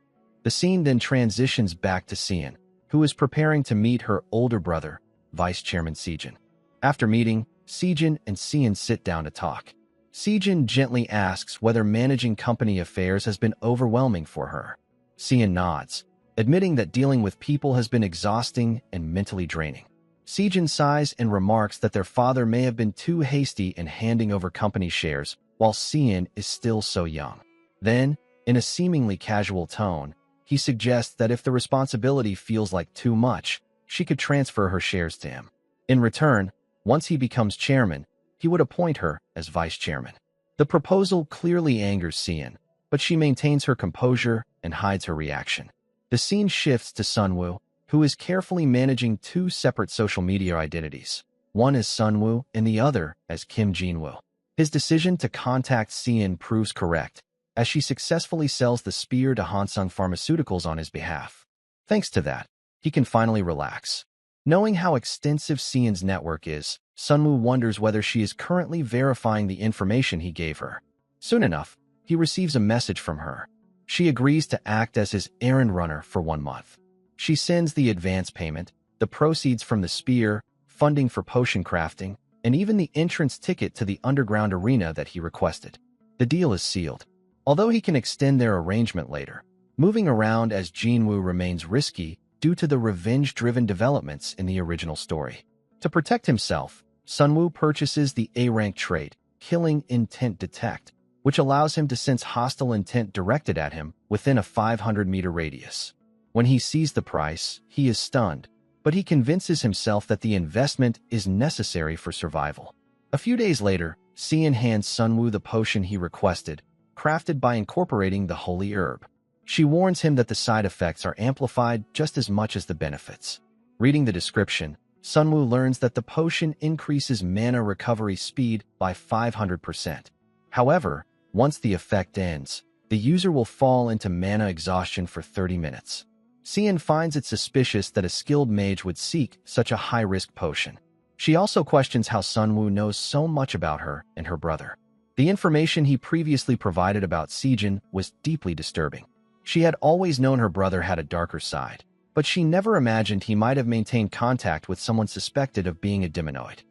The scene then transitions back to Sien, who is preparing to meet her older brother, Vice Chairman Sejin. After meeting, Sejin and Sien sit down to talk. Sejin gently asks whether managing company affairs has been overwhelming for her. Sien nods, admitting that dealing with people has been exhausting and mentally draining. Sejin sighs and remarks that their father may have been too hasty in handing over company shares, while Sien is still so young. Then, in a seemingly casual tone, he suggests that if the responsibility feels like too much, she could transfer her shares to him. In return, once he becomes chairman, he would appoint her as vice chairman. The proposal clearly angers Sien, but she maintains her composure and hides her reaction. The scene shifts to Sunwoo, who is carefully managing two separate social media identities, one as Sunwoo and the other as Kim Jinwoo. His decision to contact Sien proves correct, as she successfully sells the spear to Hansung Pharmaceuticals on his behalf. Thanks to that, he can finally relax. Knowing how extensive Sien's network is, Sunwoo wonders whether she is currently verifying the information he gave her. Soon enough, he receives a message from her. She agrees to act as his errand runner for 1 month. She sends the advance payment, the proceeds from the spear, funding for potion crafting, and even the entrance ticket to the underground arena that he requested. The deal is sealed. Although he can extend their arrangement later, moving around as Jinwoo remains risky due to the revenge-driven developments in the original story. To protect himself, Sunwoo purchases the A-rank trait, Killing Intent Detect, which allows him to sense hostile intent directed at him within a 500-meter radius. When he sees the price, he is stunned, but he convinces himself that the investment is necessary for survival. A few days later, Sien hands Sunwoo the potion he requested, crafted by incorporating the holy herb. She warns him that the side effects are amplified just as much as the benefits. Reading the description, Sunwoo learns that the potion increases mana recovery speed by 500%. However, once the effect ends, the user will fall into mana exhaustion for 30 minutes. Sien finds it suspicious that a skilled mage would seek such a high-risk potion. She also questions how Sunwoo knows so much about her and her brother. The information he previously provided about Sejin was deeply disturbing. She had always known her brother had a darker side, but she never imagined he might have maintained contact with someone suspected of being a demonoid.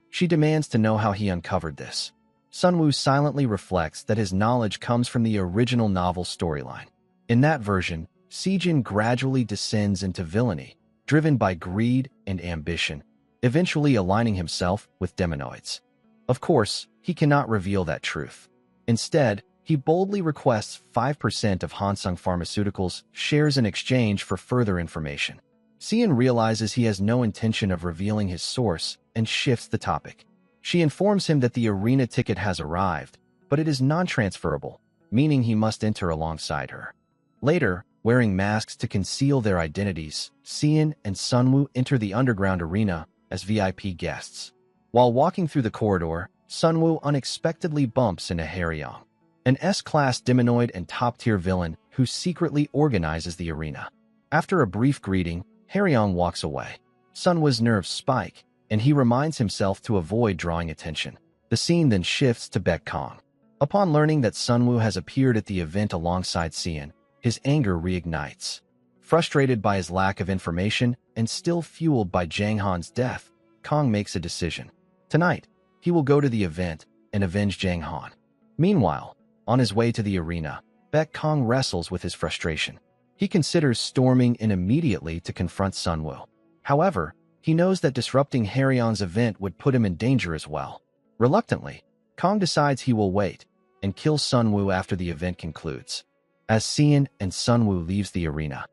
She demands to know how he uncovered this. Sunwoo silently reflects that his knowledge comes from the original novel storyline. In that version, Sejin gradually descends into villainy, driven by greed and ambition, eventually aligning himself with demonoids. Of course, he cannot reveal that truth. Instead, he boldly requests 5% of Hansung Pharmaceuticals' shares in exchange for further information. Sien realizes he has no intention of revealing his source and shifts the topic. She informs him that the arena ticket has arrived, but it is non-transferable, meaning he must enter alongside her. Later, wearing masks to conceal their identities, Sien and Sunwoo enter the underground arena as VIP guests. While walking through the corridor, Sunwoo unexpectedly bumps into Haryong, an S-class demonoid and top-tier villain who secretly organizes the arena. After a brief greeting, Haryong walks away. Sunwoo's nerves spike, and he reminds himself to avoid drawing attention. The scene then shifts to Baek Kong. Upon learning that Sunwoo has appeared at the event alongside Sien, his anger reignites. Frustrated by his lack of information and still fueled by Jang Han's death, Kong makes a decision. Tonight, he will go to the event and avenge Jang Han. Meanwhile, on his way to the arena, Baek Kong wrestles with his frustration. He considers storming in immediately to confront Sunwoo. However, he knows that disrupting Haryong's event would put him in danger as well. Reluctantly, Kong decides he will wait and kill Sunwoo after the event concludes. As Sien and Sunwoo leaves the arena,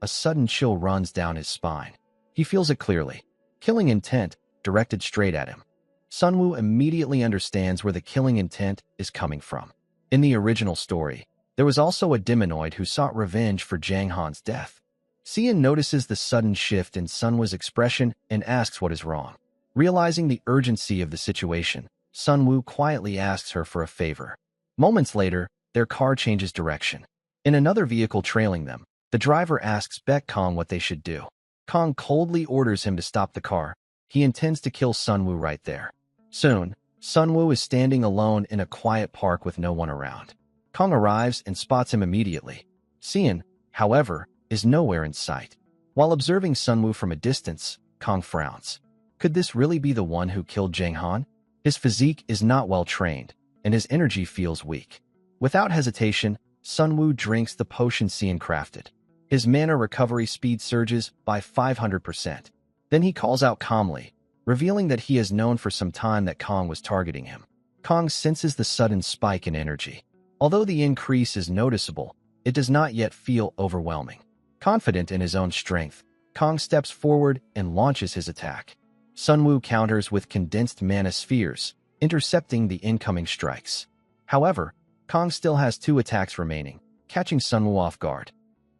a sudden chill runs down his spine. He feels it clearly. Killing intent directed straight at him. Sunwoo immediately understands where the killing intent is coming from. In the original story, there was also a demonoid who sought revenge for Jang Han's death. Sien notices the sudden shift in Sunwoo's expression and asks what is wrong. Realizing the urgency of the situation, Sunwoo quietly asks her for a favor. Moments later, their car changes direction. In another vehicle trailing them, the driver asks Baek Kong what they should do. Kong coldly orders him to stop the car. He intends to kill Sunwoo right there. Soon, Sunwoo is standing alone in a quiet park with no one around. Kong arrives and spots him immediately. Sean, however, is nowhere in sight. While observing Sunwoo from a distance, Kong frowns. Could this really be the one who killed Jang Han? His physique is not well trained, and his energy feels weak. Without hesitation, Sunwoo drinks the potion Sean crafted. His mana recovery speed surges by 500%. Then he calls out calmly, revealing that he has known for some time that Kong was targeting him. Kong senses the sudden spike in energy. Although the increase is noticeable, it does not yet feel overwhelming. Confident in his own strength, Kong steps forward and launches his attack. Sunwoo counters with condensed mana spheres, intercepting the incoming strikes. However, Kong still has 2 attacks remaining, catching Sunwoo off guard.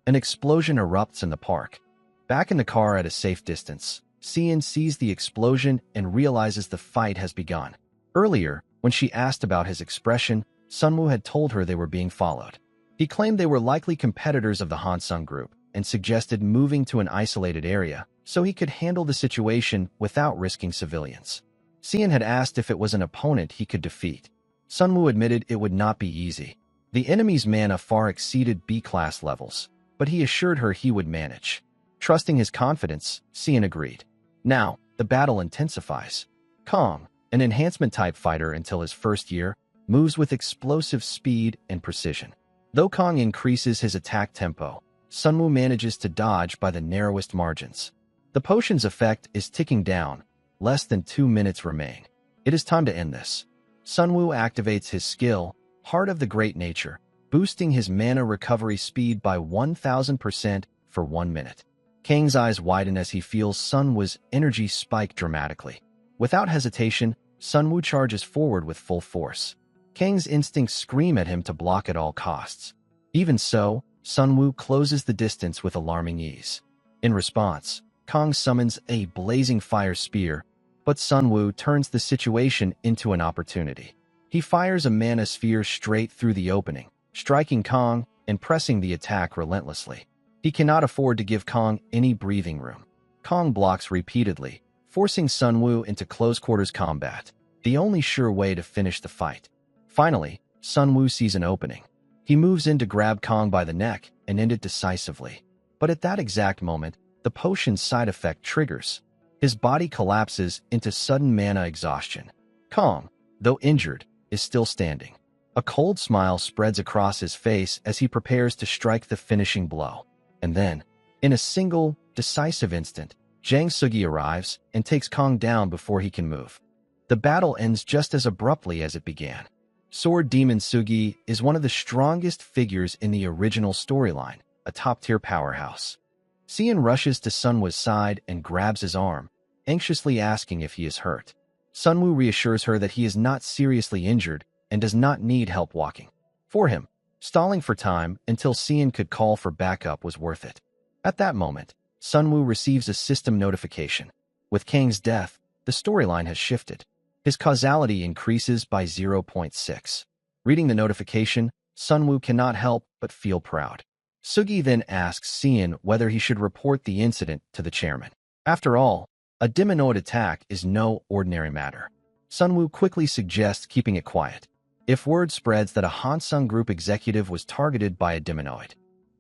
An explosion erupts in the park. Back in the car at a safe distance, Sean sees the explosion and realizes the fight has begun. Earlier, when she asked about his expression, Sunwoo had told her they were being followed. He claimed they were likely competitors of the Hansung group and suggested moving to an isolated area so he could handle the situation without risking civilians. Sean had asked if it was an opponent he could defeat. Sunwoo admitted it would not be easy. The enemy's mana far exceeded B-class levels, but he assured her he would manage. Trusting his confidence, Sean agreed. Now, the battle intensifies. Kong, an enhancement-type fighter until his first year, moves with explosive speed and precision. Though Kong increases his attack tempo, Sunwoo manages to dodge by the narrowest margins. The potion's effect is ticking down. Less than 2 minutes remain. It is time to end this. Sunwoo activates his skill, Heart of the Great Nature, boosting his mana recovery speed by 1000% for 1 minute. Kang's eyes widen as he feels Sunwoo's energy spike dramatically. Without hesitation, Sunwoo charges forward with full force. Kang's instincts scream at him to block at all costs. Even so, Sunwoo closes the distance with alarming ease. In response, Kong summons a blazing fire spear, but Sunwoo turns the situation into an opportunity. He fires a mana sphere straight through the opening, striking Kong and pressing the attack relentlessly. He cannot afford to give Kong any breathing room. Kong blocks repeatedly, forcing Sunwoo into close-quarters combat, the only sure way to finish the fight. Finally, Sunwoo sees an opening. He moves in to grab Kong by the neck and end it decisively. But at that exact moment, the potion's side effect triggers. His body collapses into sudden mana exhaustion. Kong, though injured, is still standing. A cold smile spreads across his face as he prepares to strike the finishing blow. And then, in a single, decisive instant, Jang Sugi arrives and takes Kong down before he can move. The battle ends just as abruptly as it began. Sword Demon Sugi is one of the strongest figures in the original storyline, a top-tier powerhouse. Seon rushes to Sunwoo's side and grabs his arm, anxiously asking if he is hurt. Sunwoo reassures her that he is not seriously injured and does not need help walking. For him, stalling for time until Seon could call for backup was worth it. At that moment, Sunwoo receives a system notification. With Kang's death, the storyline has shifted. His causality increases by 0.6. Reading the notification, Sunwoo cannot help but feel proud. Sugi then asks Seon whether he should report the incident to the chairman. After all, a deminoid attack is no ordinary matter. Sunwoo quickly suggests keeping it quiet. If word spreads that a Hansung Group executive was targeted by a deminoid,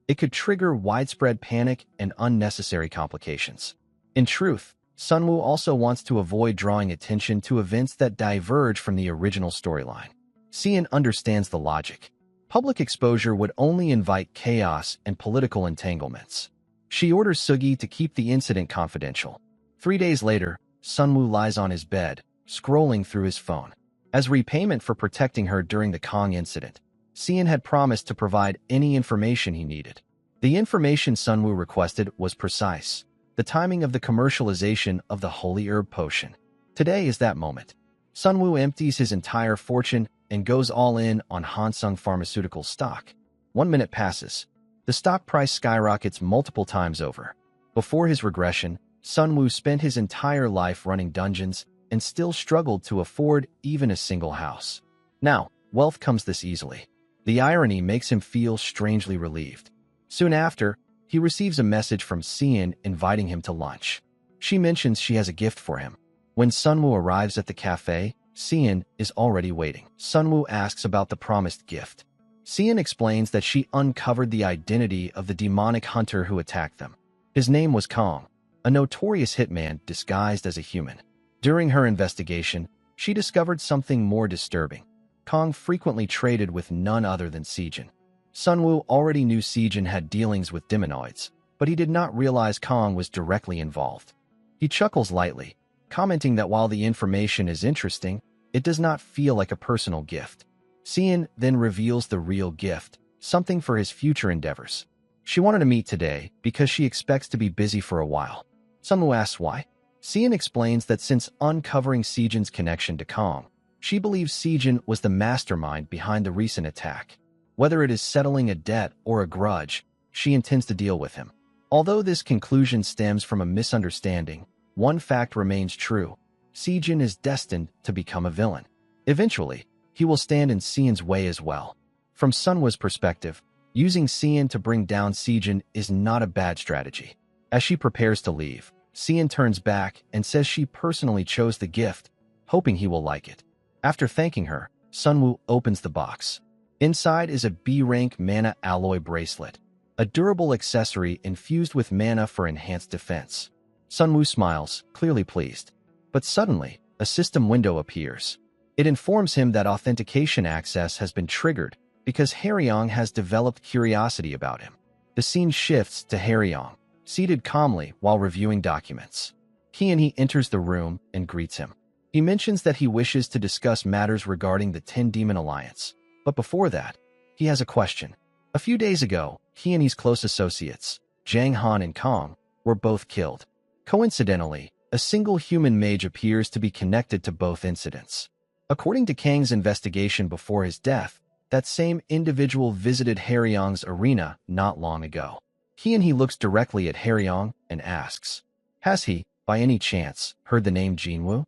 it could trigger widespread panic and unnecessary complications. In truth, Sunwoo also wants to avoid drawing attention to events that diverge from the original storyline. Seon understands the logic. Public exposure would only invite chaos and political entanglements. She orders Sugi to keep the incident confidential. 3 days later, Sunwoo lies on his bed, scrolling through his phone. As repayment for protecting her during the Kong incident, Seon had promised to provide any information he needed. The information Sunwoo requested was precise: the timing of the commercialization of the Holy Herb Potion. Today is that moment. Sunwoo empties his entire fortune and goes all in on Hansung Pharmaceutical stock. 1 minute passes. The stock price skyrockets multiple times over. Before his regression, Sunwoo spent his entire life running dungeons and still struggled to afford even a single house. Now, wealth comes this easily. The irony makes him feel strangely relieved. Soon after, he receives a message from Cian inviting him to lunch. She mentions she has a gift for him. When Sunwoo arrives at the cafe, Cian is already waiting. Sunwoo asks about the promised gift. Cian explains that she uncovered the identity of the demonic hunter who attacked them. His name was Kong, a notorious hitman disguised as a human. During her investigation, she discovered something more disturbing. Kong frequently traded with none other than Sejin. Sunwoo already knew Sejin had dealings with demonoids, but he did not realize Kong was directly involved. He chuckles lightly, commenting that while the information is interesting, it does not feel like a personal gift. Cian then reveals the real gift, something for his future endeavors. She wanted to meet today because she expects to be busy for a while. Sunwoo asks why. Cian explains that since uncovering Sejin's connection to Kong, she believes Sejin was the mastermind behind the recent attack. Whether it is settling a debt or a grudge, she intends to deal with him. Although this conclusion stems from a misunderstanding, one fact remains true. Sejin is destined to become a villain. Eventually, he will stand in Cian's way as well. From Sunwoo's perspective, using Cian to bring down Sejin is not a bad strategy. As she prepares to leave, Cian turns back and says she personally chose the gift, hoping he will like it. After thanking her, Sunwoo opens the box. Inside is a B-rank mana alloy bracelet, a durable accessory infused with mana for enhanced defense. Sunwoo smiles, clearly pleased. But suddenly, a system window appears. It informs him that authentication access has been triggered because Haryong has developed curiosity about him. The scene shifts to Haryong, seated calmly while reviewing documents. He enters the room and greets him. He mentions that he wishes to discuss matters regarding the Ten Demon Alliance. But before that, he has a question. A few days ago, he and his close associates, Jang Han and Kong, were both killed. Coincidentally, a single human mage appears to be connected to both incidents. According to Kang's investigation before his death, that same individual visited Haryong's arena not long ago. He looks directly at Haryong and asks, "Has he, by any chance, heard the name Jinwoo?"